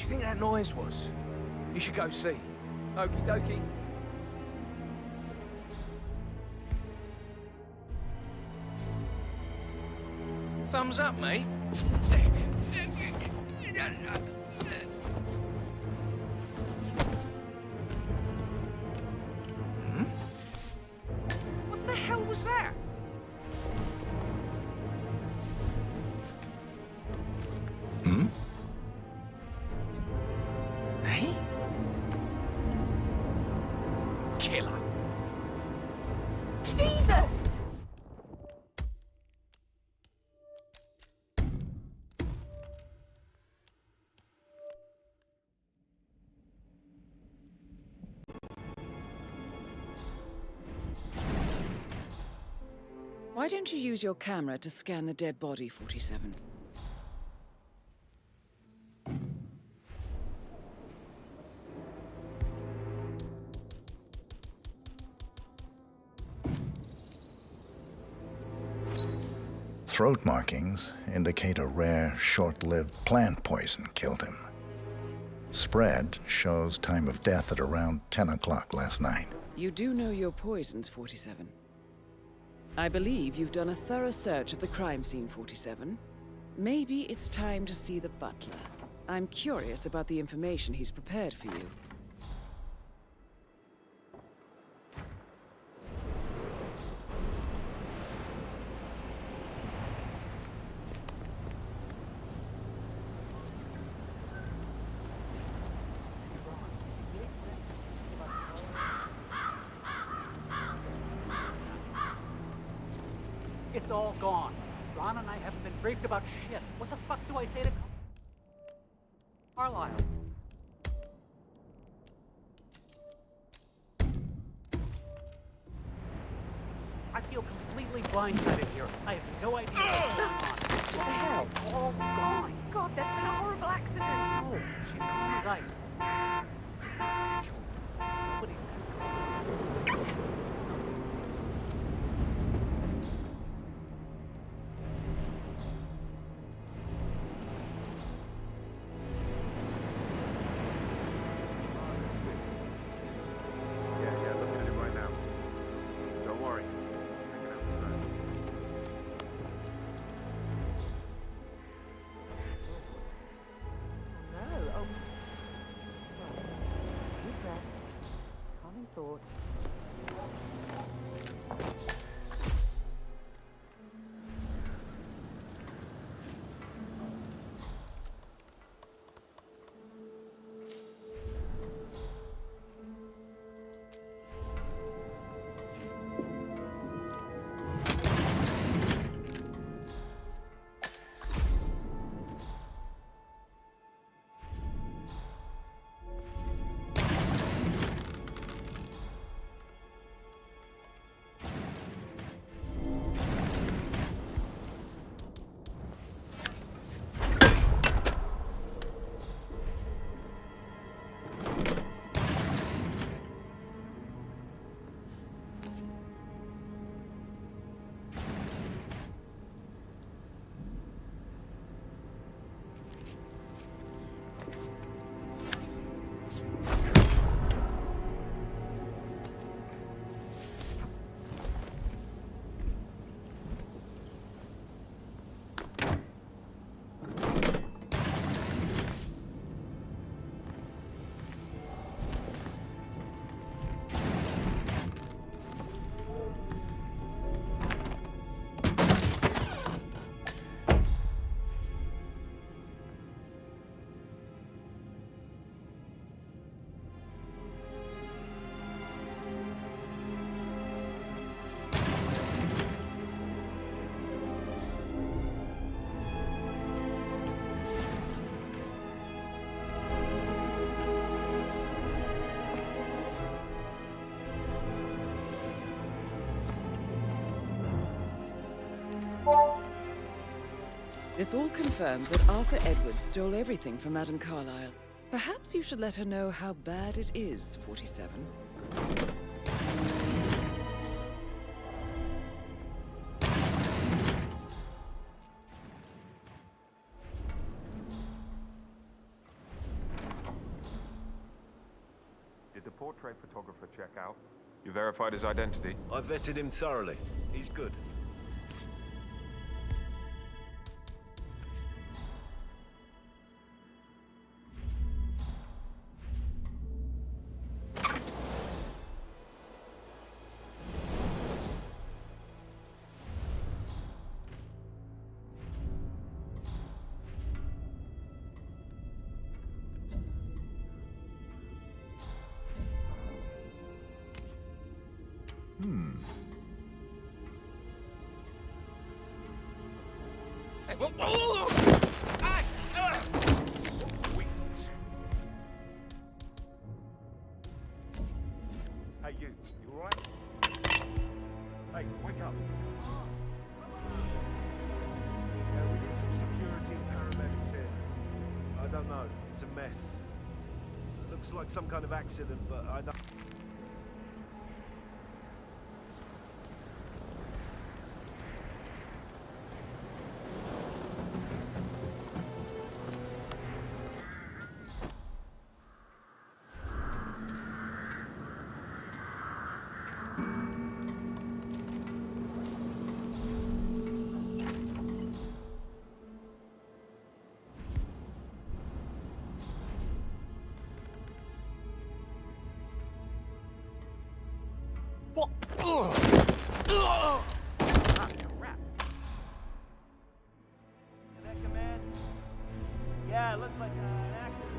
you think that noise was? You should go see. Okie dokie. Thumbs up, mate. What the hell was that? Hey? Killer. Jesus! Why don't you use your camera to scan the dead body, 47? Throat markings indicate a rare, short-lived plant poison killed him. Spread shows time of death at around 10 o'clock last night. You do know your poisons, 47. I believe you've done a thorough search of the crime scene, 47. Maybe it's time to see the butler. I'm curious about the information he's prepared for you. It's all gone. Ron and I haven't been briefed about shit. What the fuck do I say to Carlisle? I feel completely blindsided here. I have no idea what's going on. What the hell? All gone. God, that's been a horrible accident. No, she's calm as ice. Nobody's Yeah, looking at it right now. Don't worry. No, oh. Deep breath. Calming thought. This all confirms that Arthur Edwards stole everything from Madame Carlisle. Perhaps you should let her know how bad it is, 47. portrait photographer check out? You verified his identity? I vetted him thoroughly. He's good. Hey, whoa. Hey, you alright? Hey, wake up. Yeah, we need some security and paramedics here. I don't know. It's a mess. It looks like some kind of accident, but I don't... Yeah, it looks like an accident.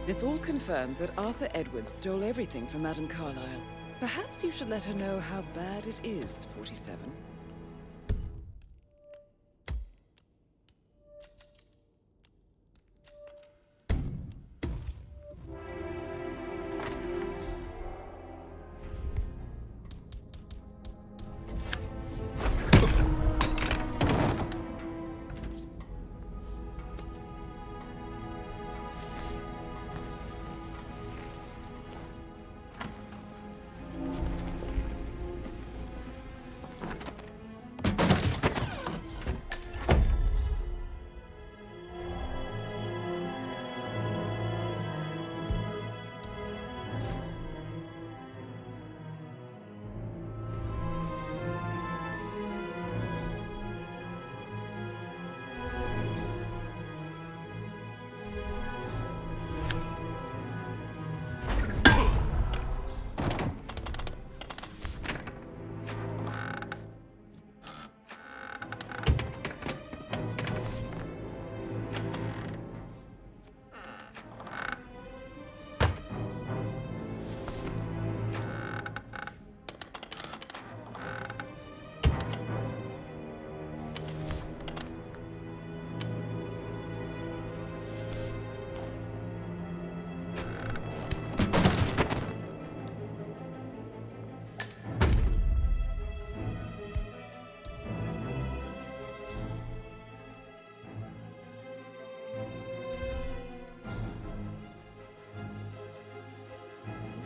This all confirms that Arthur Edwards stole everything from Madame Carlyle. Perhaps you should let her know how bad it is, 47.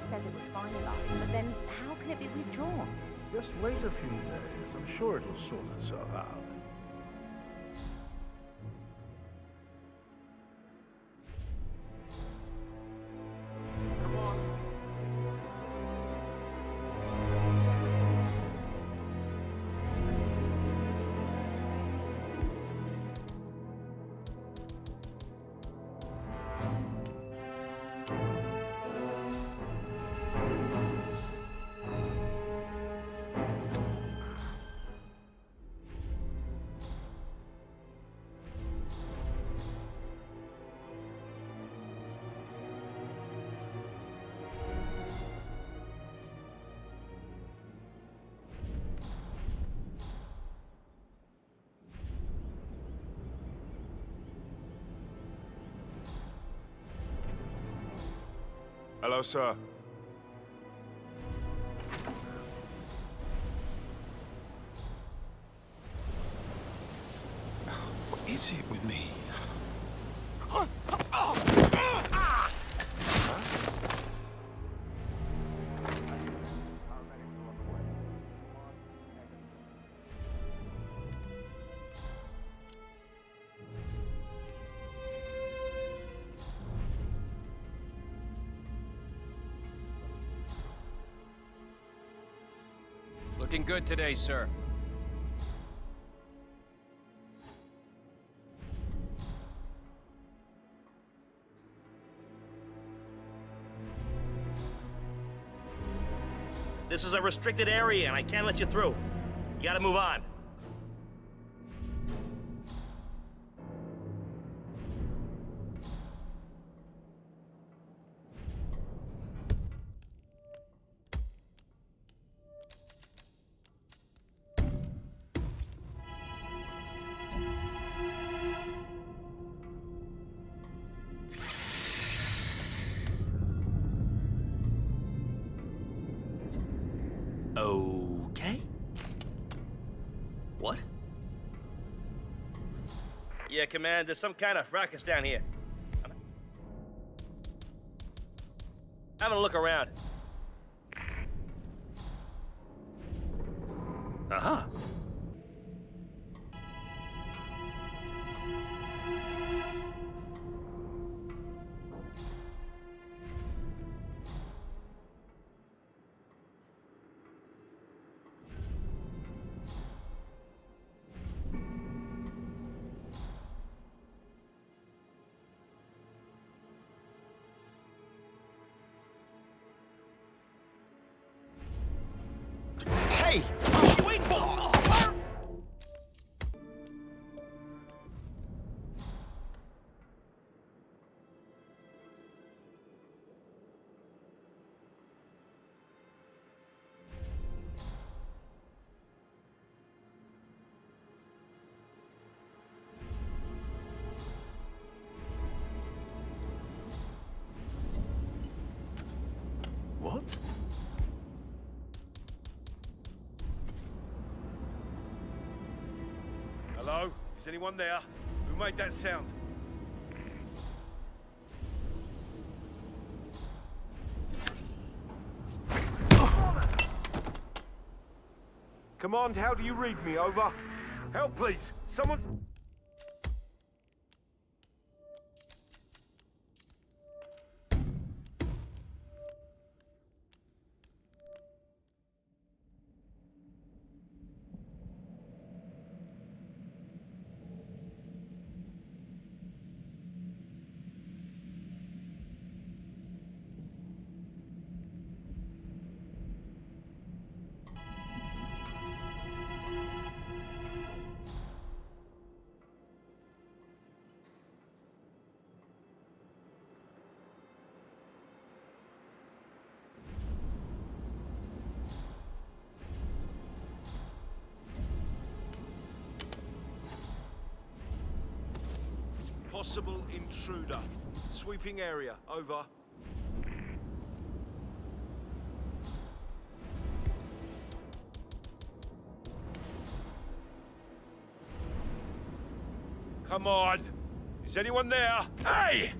Says it was finalized, but then how can it be withdrawn? Just wait a few days. I'm sure it'll sort itself out. Come on. Hello, sir. What is it with me? Looking good today, sir. This is a restricted area, and I can't let you through. You gotta move on. Okay. What? Yeah, Command, there's some kind of fracas down here. I'm having a look around. Uh-huh. Hey! Wait for What? Hello? Is anyone there? Who made that sound? Command, how do you read me? Over. Help, please. Someone... Possible intruder. Sweeping area. Over. Come on! Is anyone there? Hey!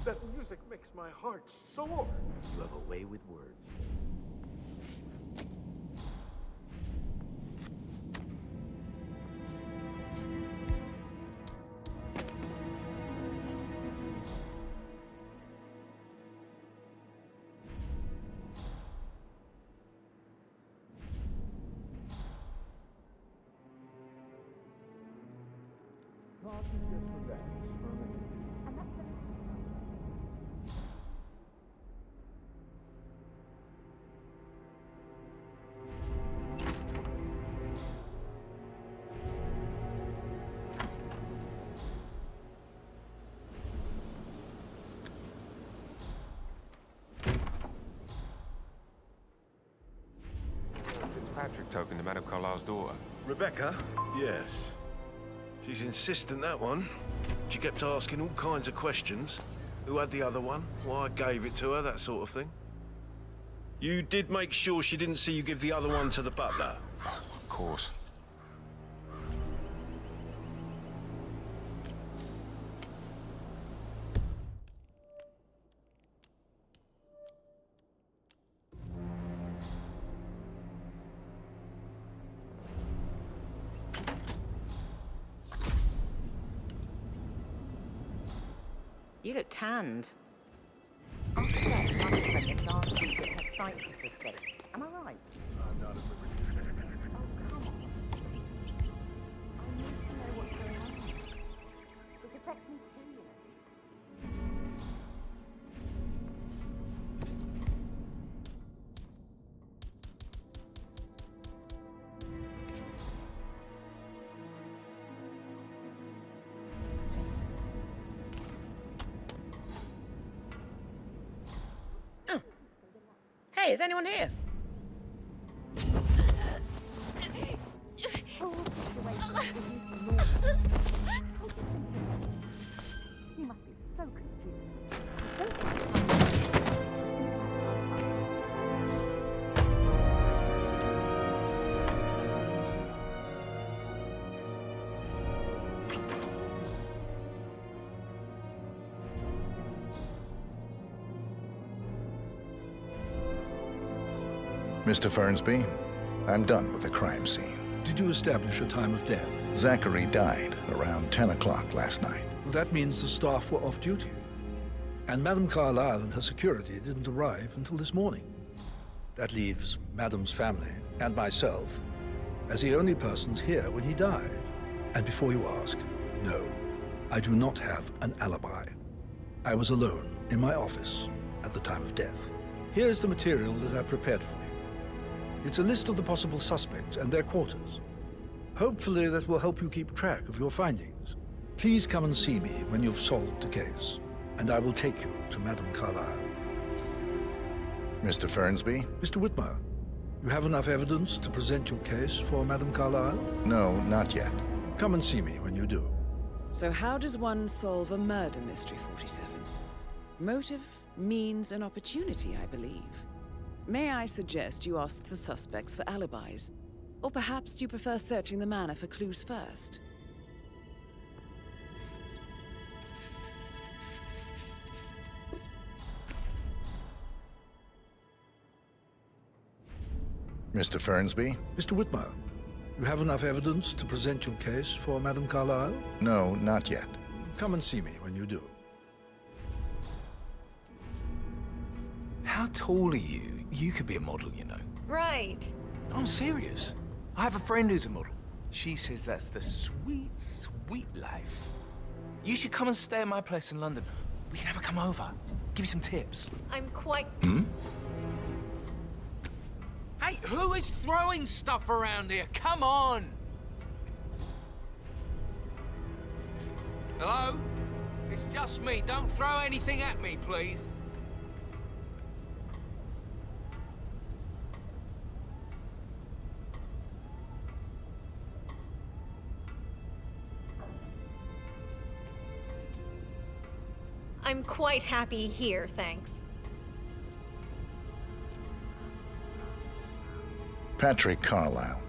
That music makes my heart soar. You have a way with words. Fitzpatrick token to Madame Carlyle's daughter. Rebecca? Yes. She's insistent, that one. She kept asking all kinds of questions. Who had the other one? Why I gave it to her, that sort of thing. You did make sure she didn't see you give the other one to the butler? Of course. You look tanned. After that, I spent the last week at her site estate. Am I right? I'm not a Oh, come on. I need to know what's going on. It affects me too, you know. Hey, is anyone here? You must be so confused. Mr. Fernsby, I'm done with the crime scene. Did you establish a time of death? Zachary died around 10 o'clock last night. Well, that means the staff were off duty. And Madame Carlyle and her security didn't arrive until this morning. That leaves Madame's family and myself as the only persons here when he died. And before you ask, no, I do not have an alibi. I was alone in my office at the time of death. Here's the material that I prepared for you. It's a list of the possible suspects and their quarters. Hopefully that will help you keep track of your findings. Please come and see me when you've solved the case, and I will take you to Madame Carlyle. Mr. Fernsby? Mr. Whitmer, you have enough evidence to present your case for Madame Carlyle? No, not yet. Come and see me when you do. So how does one solve a murder mystery, 47? Motive, means, and opportunity, I believe. May I suggest you ask the suspects for alibis? Or perhaps do you prefer searching the manor for clues first? Mr. Fernsby? Mr. Whitmer, you have enough evidence to present your case for Madame Carlyle? No, not yet. Come and see me when you do. How tall are you? You could be a model, you know. Right. I'm serious. I have a friend who's a model. She says that's the sweet, sweet life. You should come and stay at my place in London. We can have a come over. Give you some tips. I'm quite... Hey, who is throwing stuff around here? Come on! Hello? It's just me. Don't throw anything at me, please. I'm quite happy here, thanks. Patrick Carlyle.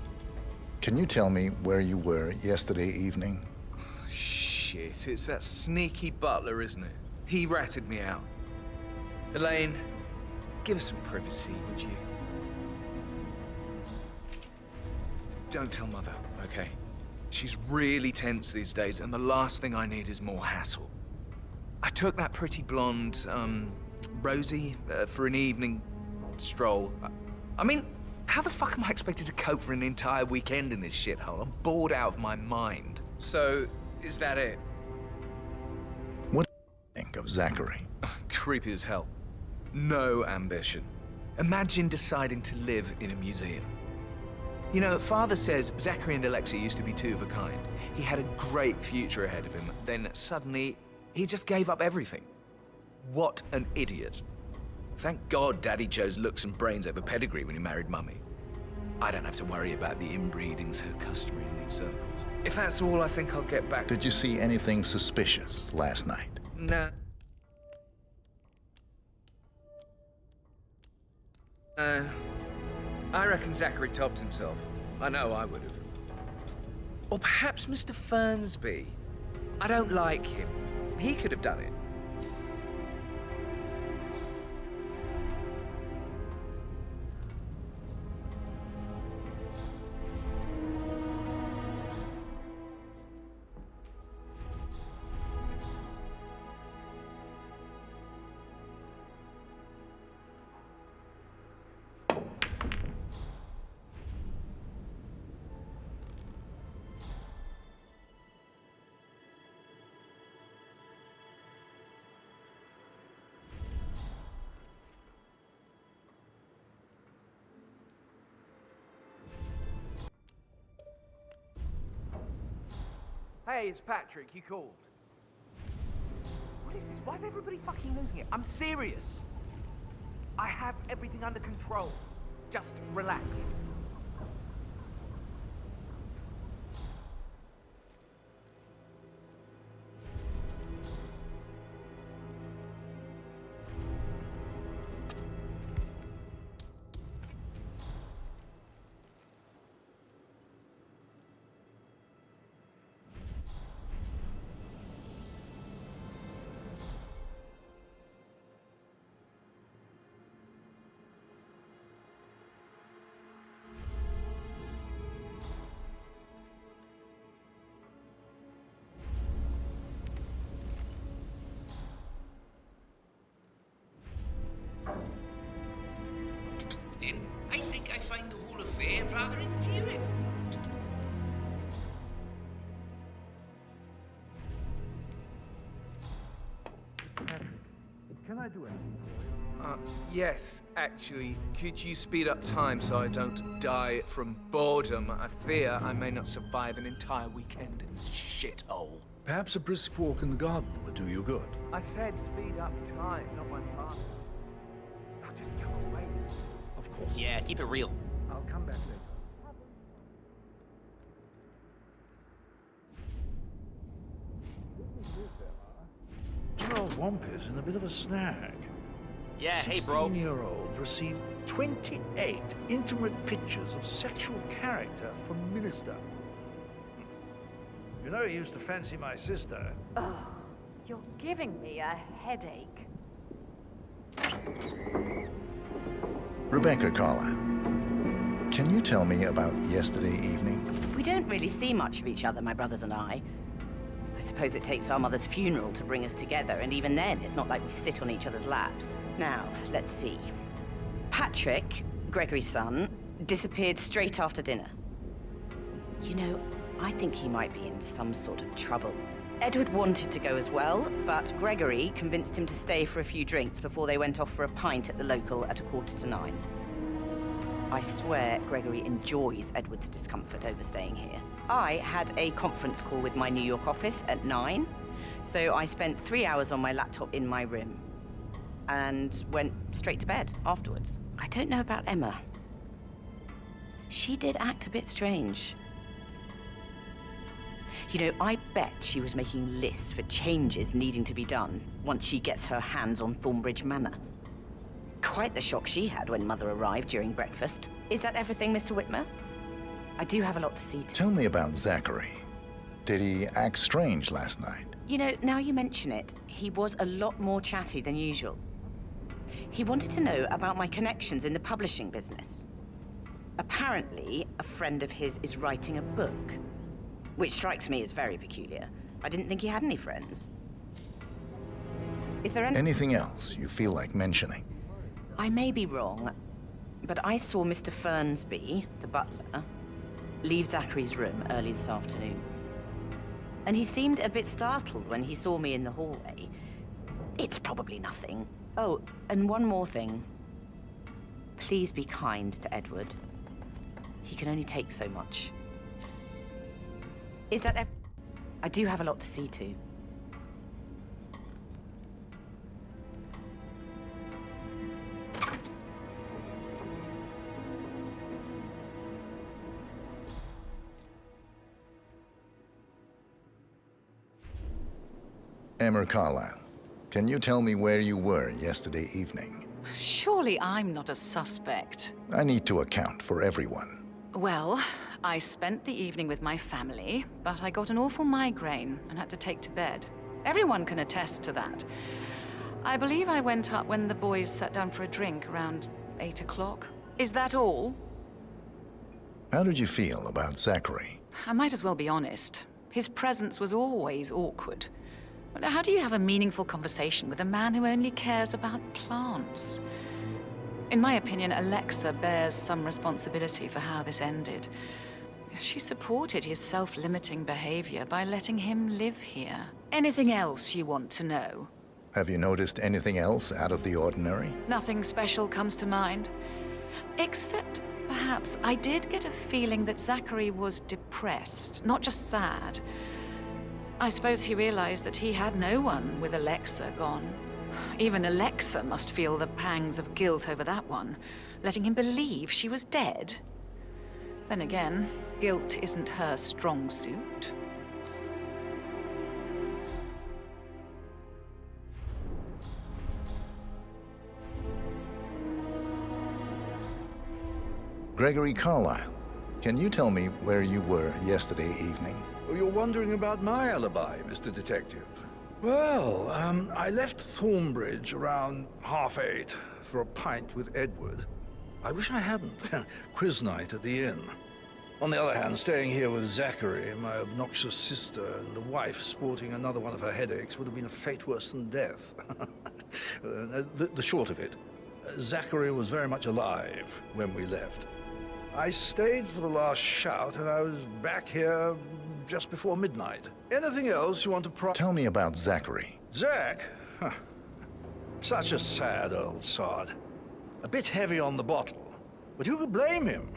Can you tell me where you were yesterday evening? Shit, it's that sneaky butler, isn't it? He ratted me out. Elaine, give us some privacy, would you? Don't tell Mother, okay? She's really tense these days, and the last thing I need is more hassle. I took that pretty blonde, Rosie, for an evening stroll. I mean, how the fuck am I expected to cope for an entire weekend in this shithole? I'm bored out of my mind. So, is that it? What do you think of Zachary? Creepy as hell. No ambition. Imagine deciding to live in a museum. You know, Father says Zachary and Alexei used to be two of a kind. He had a great future ahead of him. Then suddenly, he just gave up everything. What an idiot. Thank God Daddy chose looks and brains over pedigree when he married Mummy. I don't have to worry about the inbreeding so customary in these circles. If that's all, I think I'll get back. Did you see anything suspicious last night? Nah. I reckon Zachary tops himself. I know I would have. Or perhaps Mr. Fernsby. I don't like him. He could have done it. Hey, it's Patrick. You called. What is this? Why is everybody fucking losing it? I'm serious. I have everything under control. Just relax. I think I find the whole affair rather endearing. Patrick, can I do anything for you? Yes, actually. Could you speed up time so I don't die from boredom? I fear I may not survive an entire weekend in this shithole. Perhaps a brisk walk in the garden would do you good. I said speed up time, not my father. Now just go away. Of course. Yeah, keep it real. I'll come back later. General Wampus in a bit of a snag. Yeah, hey, bro. 16-year-old received 28 intimate pictures of sexual character from Minister. You know he used to fancy my sister. Oh, you're giving me a headache. Rebecca Carlyle, can you tell me about yesterday evening? We don't really see much of each other, my brothers and I. I suppose it takes our mother's funeral to bring us together, and even then, it's not like we sit on each other's laps. Now, let's see. Patrick, Gregory's son, disappeared straight after dinner. You know, I think he might be in some sort of trouble. Edward wanted to go as well, but Gregory convinced him to stay for a few drinks before they went off for a pint at the local at 9:15. I swear Gregory enjoys Edward's discomfort over staying here. I had a conference call with my New York office at 9, so I spent 3 hours on my laptop in my room and went straight to bed afterwards. I don't know about Emma. She did act a bit strange. You know, I bet she was making lists for changes needing to be done once she gets her hands on Thornbridge Manor. Quite the shock she had when Mother arrived during breakfast. Is that everything, Mr. Whitmer? I do have a lot to see to. Tell me about Zachary. Did he act strange last night? You know, now you mention it, he was a lot more chatty than usual. He wanted to know about my connections in the publishing business. Apparently, a friend of his is writing a book, which strikes me as very peculiar. I didn't think he had any friends. Is there anything else you feel like mentioning? I may be wrong, but I saw Mr. Fernsby, the butler, leave Zachary's room early this afternoon. And he seemed a bit startled when he saw me in the hallway. It's probably nothing. Oh, and one more thing. Please be kind to Edward. He can only take so much. Is that I do have a lot to see to. Emma Carlyle, can you tell me where you were yesterday evening? Surely I'm not a suspect. I need to account for everyone. Well, I spent the evening with my family, but I got an awful migraine and had to take to bed. Everyone can attest to that. I believe I went up when the boys sat down for a drink around 8 o'clock. Is that all? How did you feel about Zachary? I might as well be honest. His presence was always awkward. But how do you have a meaningful conversation with a man who only cares about plants? In my opinion, Alexa bears some responsibility for how this ended. She supported his self-limiting behavior by letting him live here. Anything else you want to know? Have you noticed anything else out of the ordinary? Nothing special comes to mind. Except, perhaps, I did get a feeling that Zachary was depressed, not just sad. I suppose he realized that he had no one with Alexa gone. Even Alexa must feel the pangs of guilt over that one, letting him believe she was dead. Then again, guilt isn't her strong suit. Gregory Carlyle, can you tell me where you were yesterday evening? Oh, you're wondering about my alibi, Mr. Detective. Well, I left Thornbridge around 8:30 for a pint with Edward. I wish I hadn't. Quiz night at the inn. On the other hand, staying here with Zachary, my obnoxious sister, and the wife sporting another one of her headaches would have been a fate worse than death. The short of it, Zachary was very much alive when we left. I stayed for the last shout, and I was back here just before midnight. Anything else you want to Tell me about Zachary. Zach? Huh. Such a sad old sod. A bit heavy on the bottle, but who could blame him?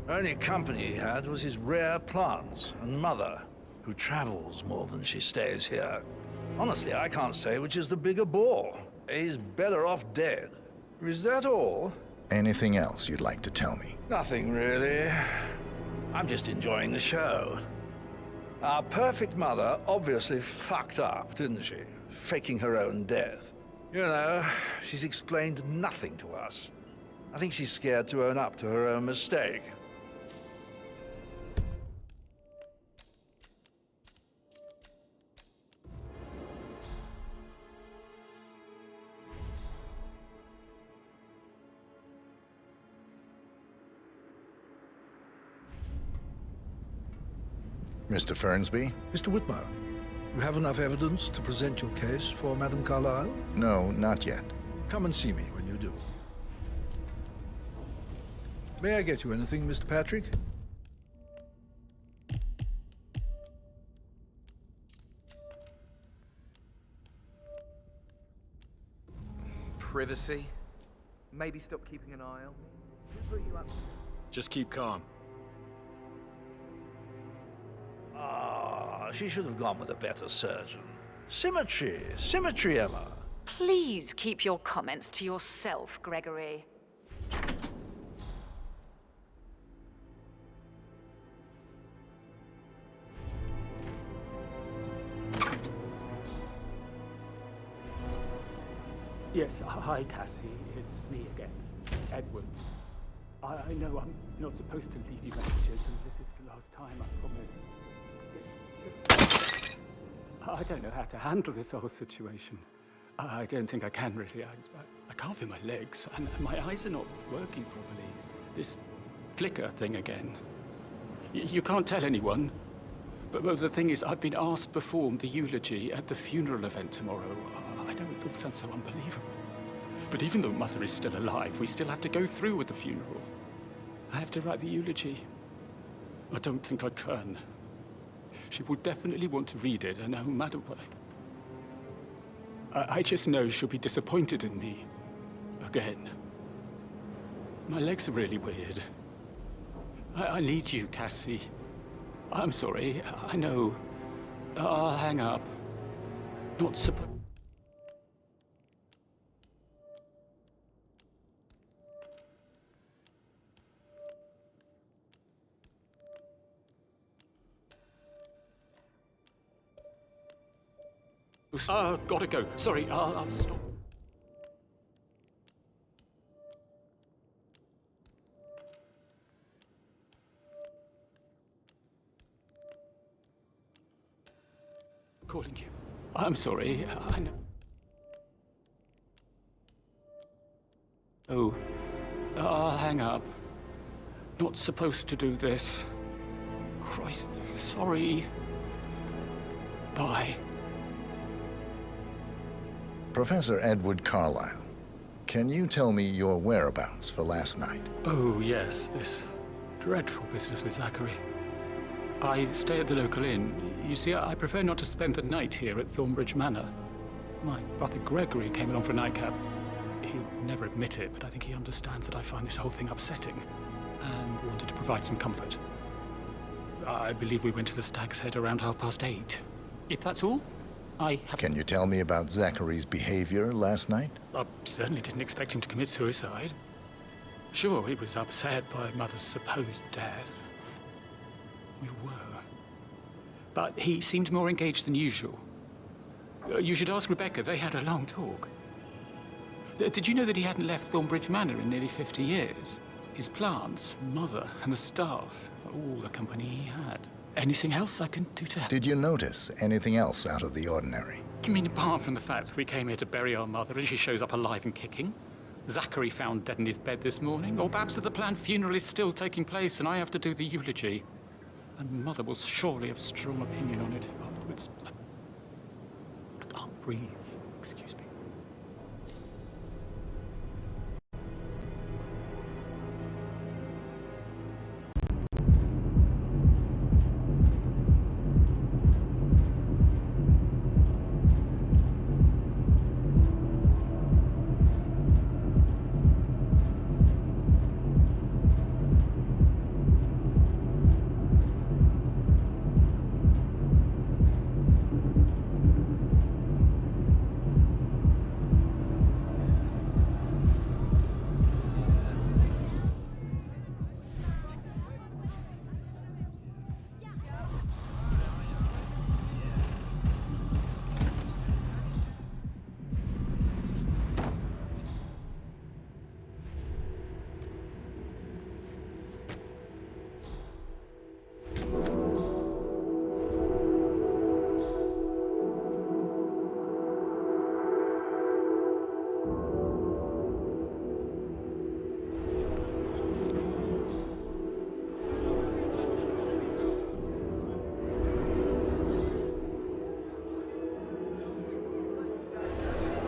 Only company he had was his rare plants and mother, who travels more than she stays here. Honestly, I can't say which is the bigger bore. He's better off dead. Is that all? Anything else you'd like to tell me? Nothing really. I'm just enjoying the show. Our perfect mother obviously fucked up, didn't she? Faking her own death. You know, she's explained nothing to us. I think she's scared to own up to her own mistake. Mr. Fernsby? Mr. Whitmer, you have enough evidence to present your case for Madame Carlyle? No, not yet. Come and see me when you do. May I get you anything, Mr. Patrick? Privacy? Maybe stop keeping an eye on me? Who put you up? Just keep calm. Ah, she should have gone with a better surgeon. Symmetry, symmetry, Emma. Please keep your comments to yourself, Gregory. Yes, hi, Cassie. It's me again, Edward. I know I'm not supposed to leave you messages, and this is the last time, I promise. I don't know how to handle this whole situation. I don't think I can really. I can't feel my legs, and my eyes are not working properly. This flicker thing again. You can't tell anyone. But the thing is, I've been asked to perform the eulogy at the funeral event tomorrow. I know it all sounds so unbelievable. But even though Mother is still alive, we still have to go through with the funeral. I have to write the eulogy. I don't think I can. She will definitely want to read it, and no matter what. I just know she'll be disappointed in me. Again. My legs are really weird. I need you, Cassie. I'm sorry. I know. I'll hang up. Not supposed. Gotta go. Sorry, I'll stop. Calling you. I'm sorry. I know. Oh, I'll hang up. Not supposed to do this. Christ, sorry. Bye. Professor Edward Carlyle, can you tell me your whereabouts for last night? Oh, yes, this dreadful business with Zachary. I stay at the local inn. You see, I prefer not to spend the night here at Thornbridge Manor. My brother Gregory came along for a nightcap. He'd never admit it, but I think he understands that I find this whole thing upsetting and wanted to provide some comfort. I believe we went to the Stag's Head around 8:30. If that's all, I have... Can you tell me about Zachary's behavior last night? I certainly didn't expect him to commit suicide. Sure, he was upset by Mother's supposed death. We were. But he seemed more engaged than usual. You should ask Rebecca. They had a long talk. Did you know that he hadn't left Thornbridge Manor in nearly 50 years? His plants, Mother, and the staff, all the company he had. Anything else I can do to help? Did you notice anything else out of the ordinary? You mean apart from the fact that we came here to bury our mother and she shows up alive and kicking? Zachary found dead in his bed this morning? Or perhaps that the planned funeral is still taking place and I have to do the eulogy? And Mother will surely have a strong opinion on it afterwards. I can't breathe. Excuse me.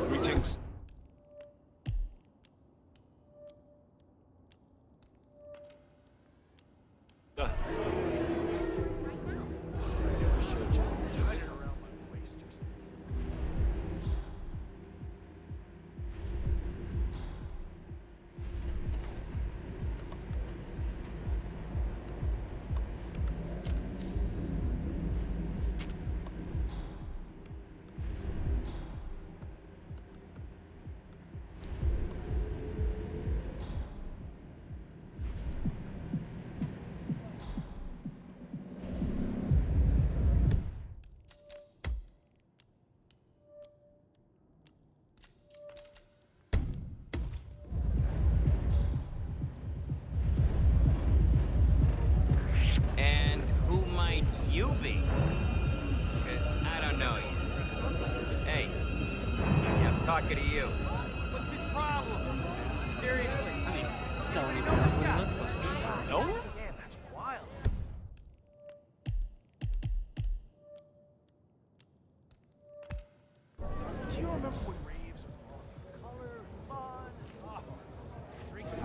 Greetings. talking to you. What's his problem? Seriously. I mean, no one even knows what he looks like. No one? Damn, that's wild. Do you remember when raves were all color and fun? Oh, drinking.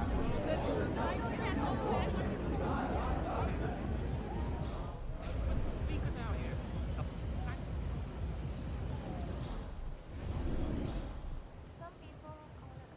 Speakers out here. Some people call it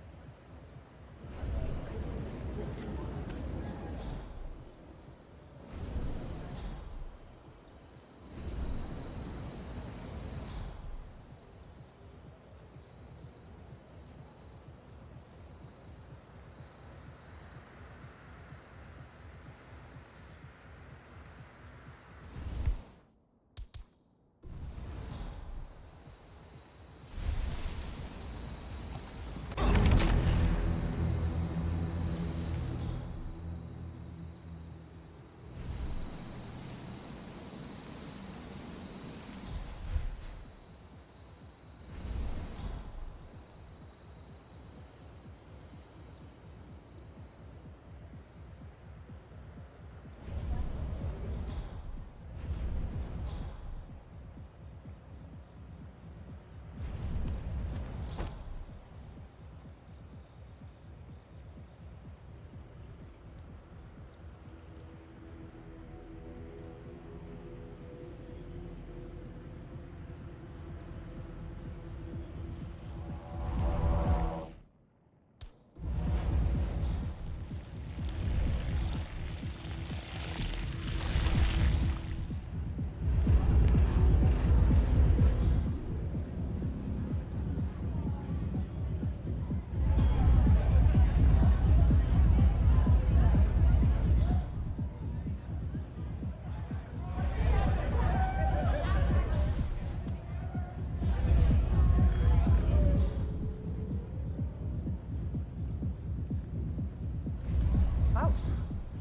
Oh,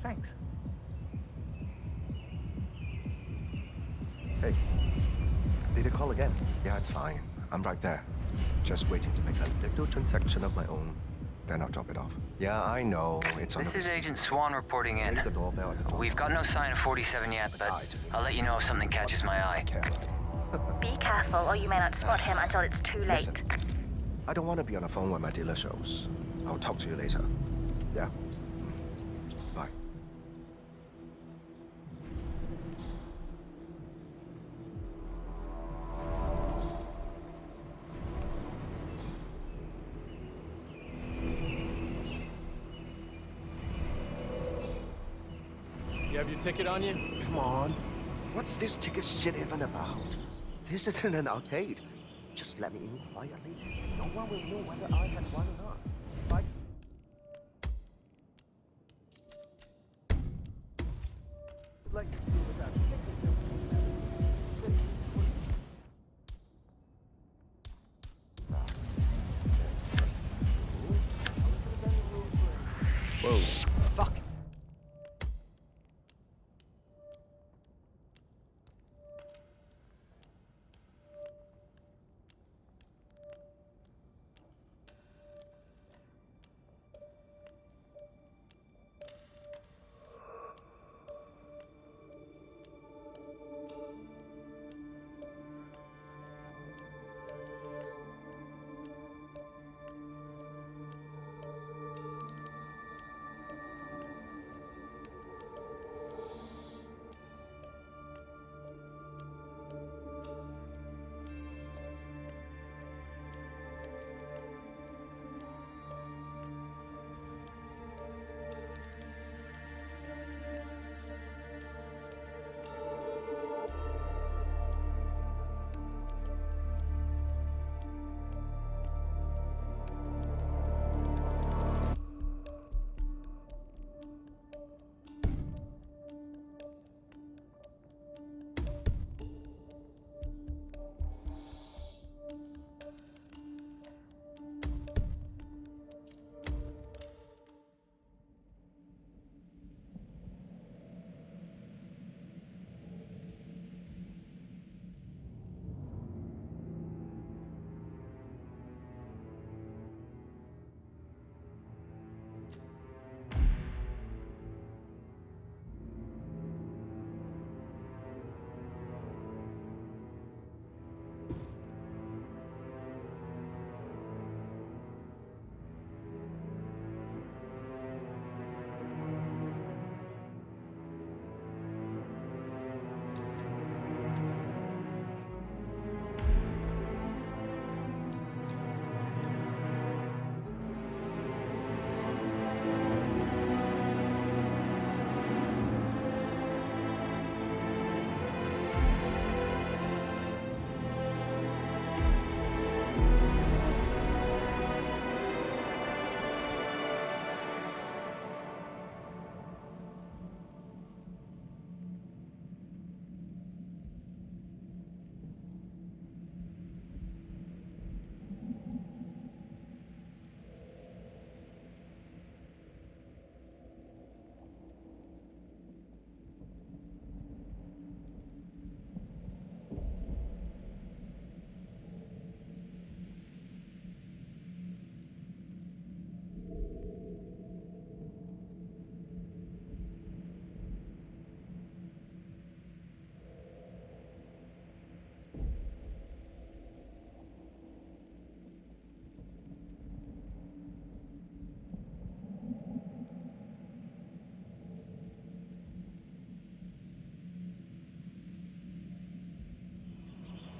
thanks. Hey, did you call again? Yeah, it's fine. I'm right there. Just waiting to make a little transaction of my own. Then I'll drop it off. Yeah, I know. It's on the This is receipt. Agent Swan reporting in. Ring the doorbell at the top. We've got no sign of 47 yet, but I'll let you know if something catches my eye. Be careful, or you may not spot him until it's too late. Listen, I don't want to be on the phone when my dealer shows. I'll talk to you later. Yeah? Bye. You have your ticket on you? Come on. What's this ticket shit even about? This isn't an arcade. Just let me in quietly. No one will know whether I had one or not. Bye. Like you do with that ticket. Whoa. Fuck.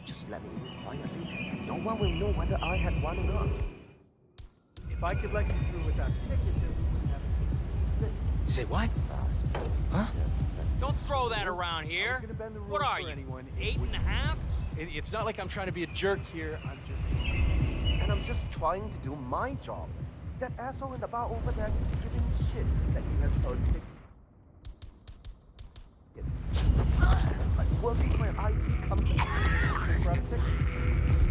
Just let me in quietly, and no one will know whether I had one or not. If I could let you through without a ticket, then we wouldn't have a ticket. Say what? Huh? Don't throw that around here. What are you, 8.5? It's not like I'm trying to be a jerk here. And I'm just trying to do my job. That asshole in the bar over there keeps giving me shit that you have a ticket. Like working for an IT company. Grab a ticket.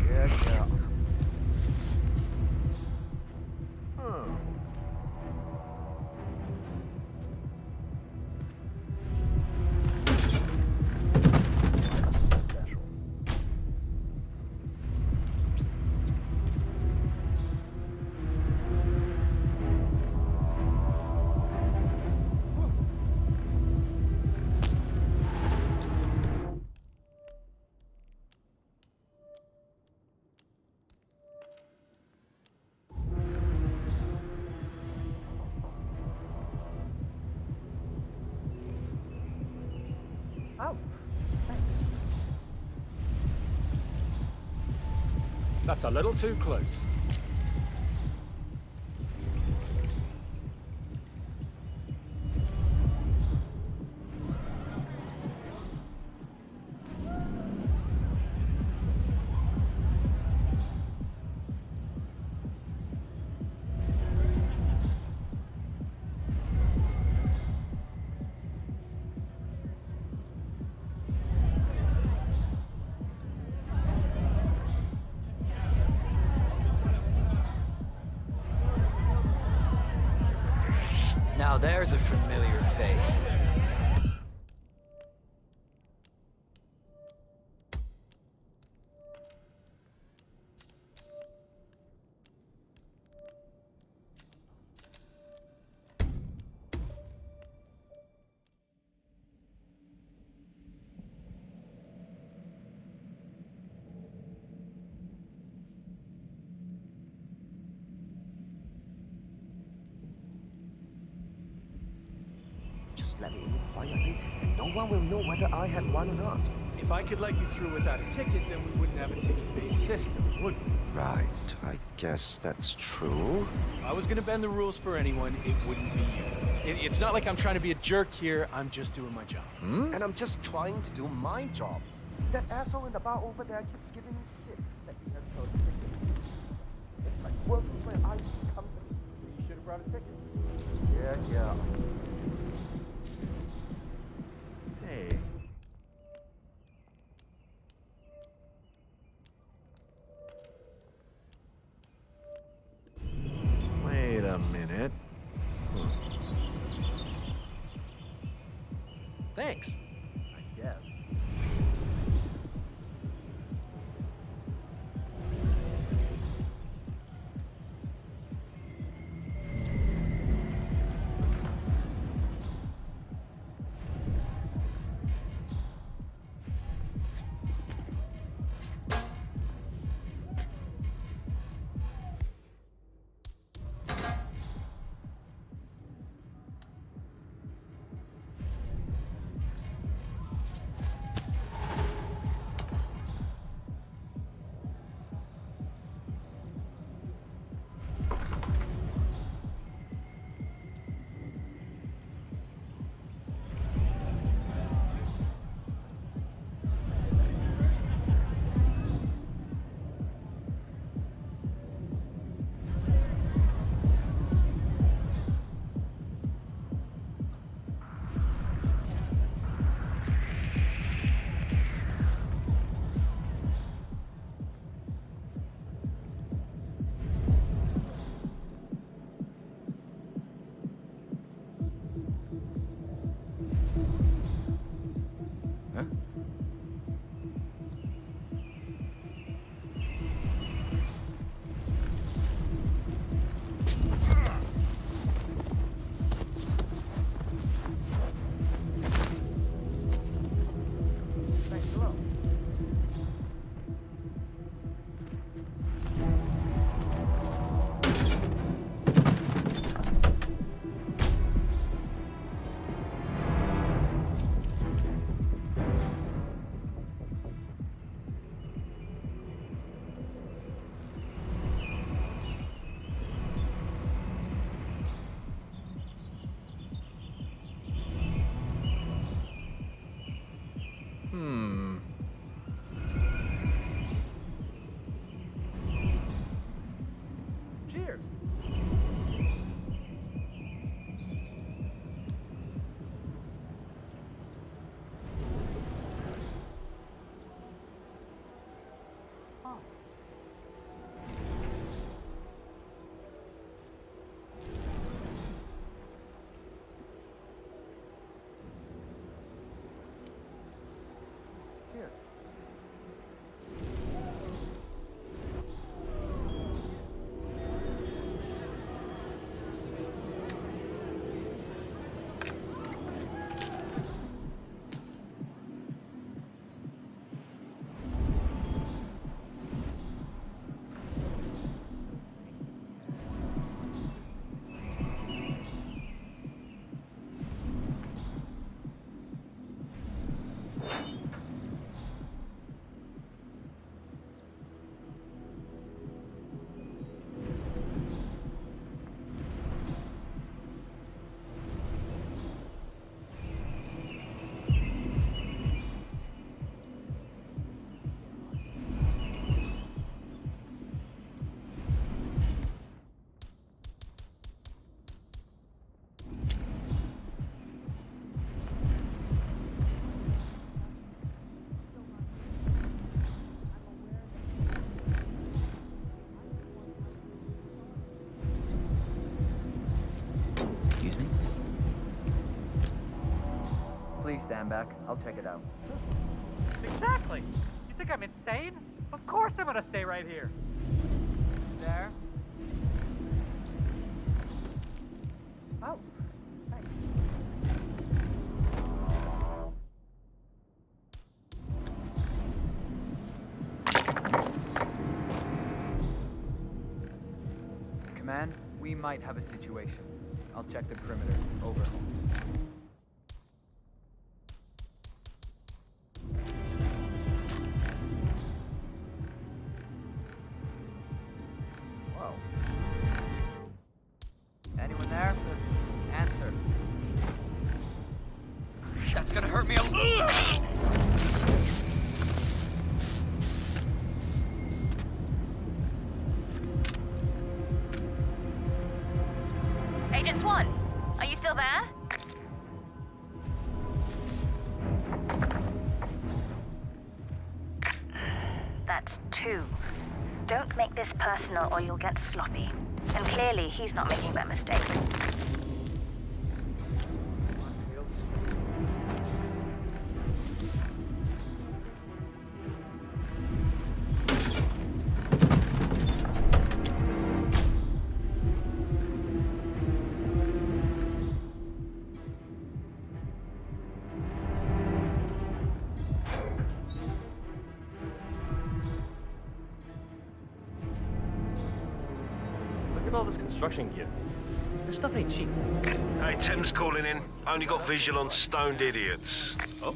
Yeah. Oh, That's a little too close. Now there's a familiar face. Just let me in quietly, and no one will know whether I had one or not. if I could let you through without a ticket, then we wouldn't have a ticket-based system, would we? Right, I guess that's true. If I was gonna bend the rules for anyone, it wouldn't be you. It's not like I'm trying to be a jerk here, I'm just doing my job. And I'm just trying to do my job. That asshole in the bar over there keeps giving me shit that he has no ticket. It's like working for an IT company. You should have brought a ticket. Yeah. Hey. Wait a minute. Thanks. I guess. back. I'll check it out. Exactly. You think I'm insane? Of course I'm gonna stay right here. There. Oh, thanks. Command, we might have a situation. I'll check the perimeter. Over. Whoa. Anyone there? Answer. That's gonna hurt me a lot. Agent Swan, are you still there? That's 2. Don't make this personal or you'll get sloppy. And clearly, he's not making that mistake. Look at all this construction gear. This stuff ain't cheap. Hey, Tim's calling in. Only got visual on stoned idiots. Oh?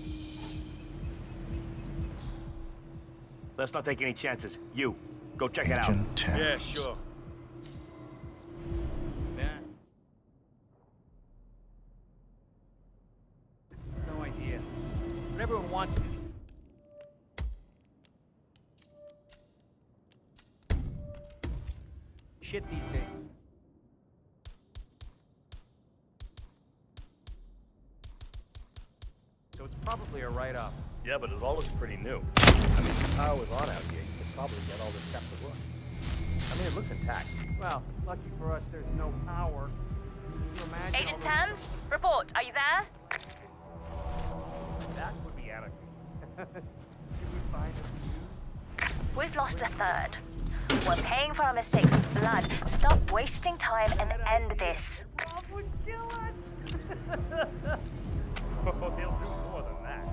Let's not take any chances. You, go check it out. Agent Thames. Yeah, sure. Yeah. No idea. But everyone wants to. Shit these days. So it's probably a write-off. Yeah, but it all looks pretty new. I mean, if the power was on out here, you could probably get all this stuff to work. I mean, it looks intact. Well, lucky for us, there's no power. Can you imagine all Agent the- Thames, report. Are you there? That would be anarchy. Should we find a fuse? We've lost a third. We're paying for our mistakes with blood. Stop wasting time and end this. Rob would kill us! Oh, he'll do more than that.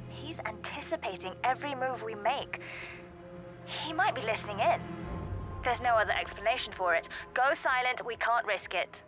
He's anticipating every move we make. He might be listening in. There's no other explanation for it. Go silent, we can't risk it.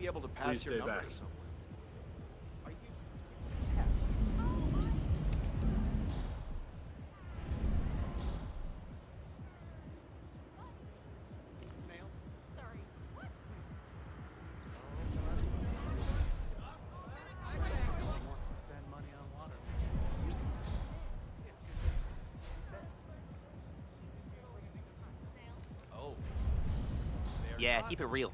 be able to Please pass your stay number back. to someone. Are you? Sorry. What? Spend money on water. Oh. Yeah, keep it real.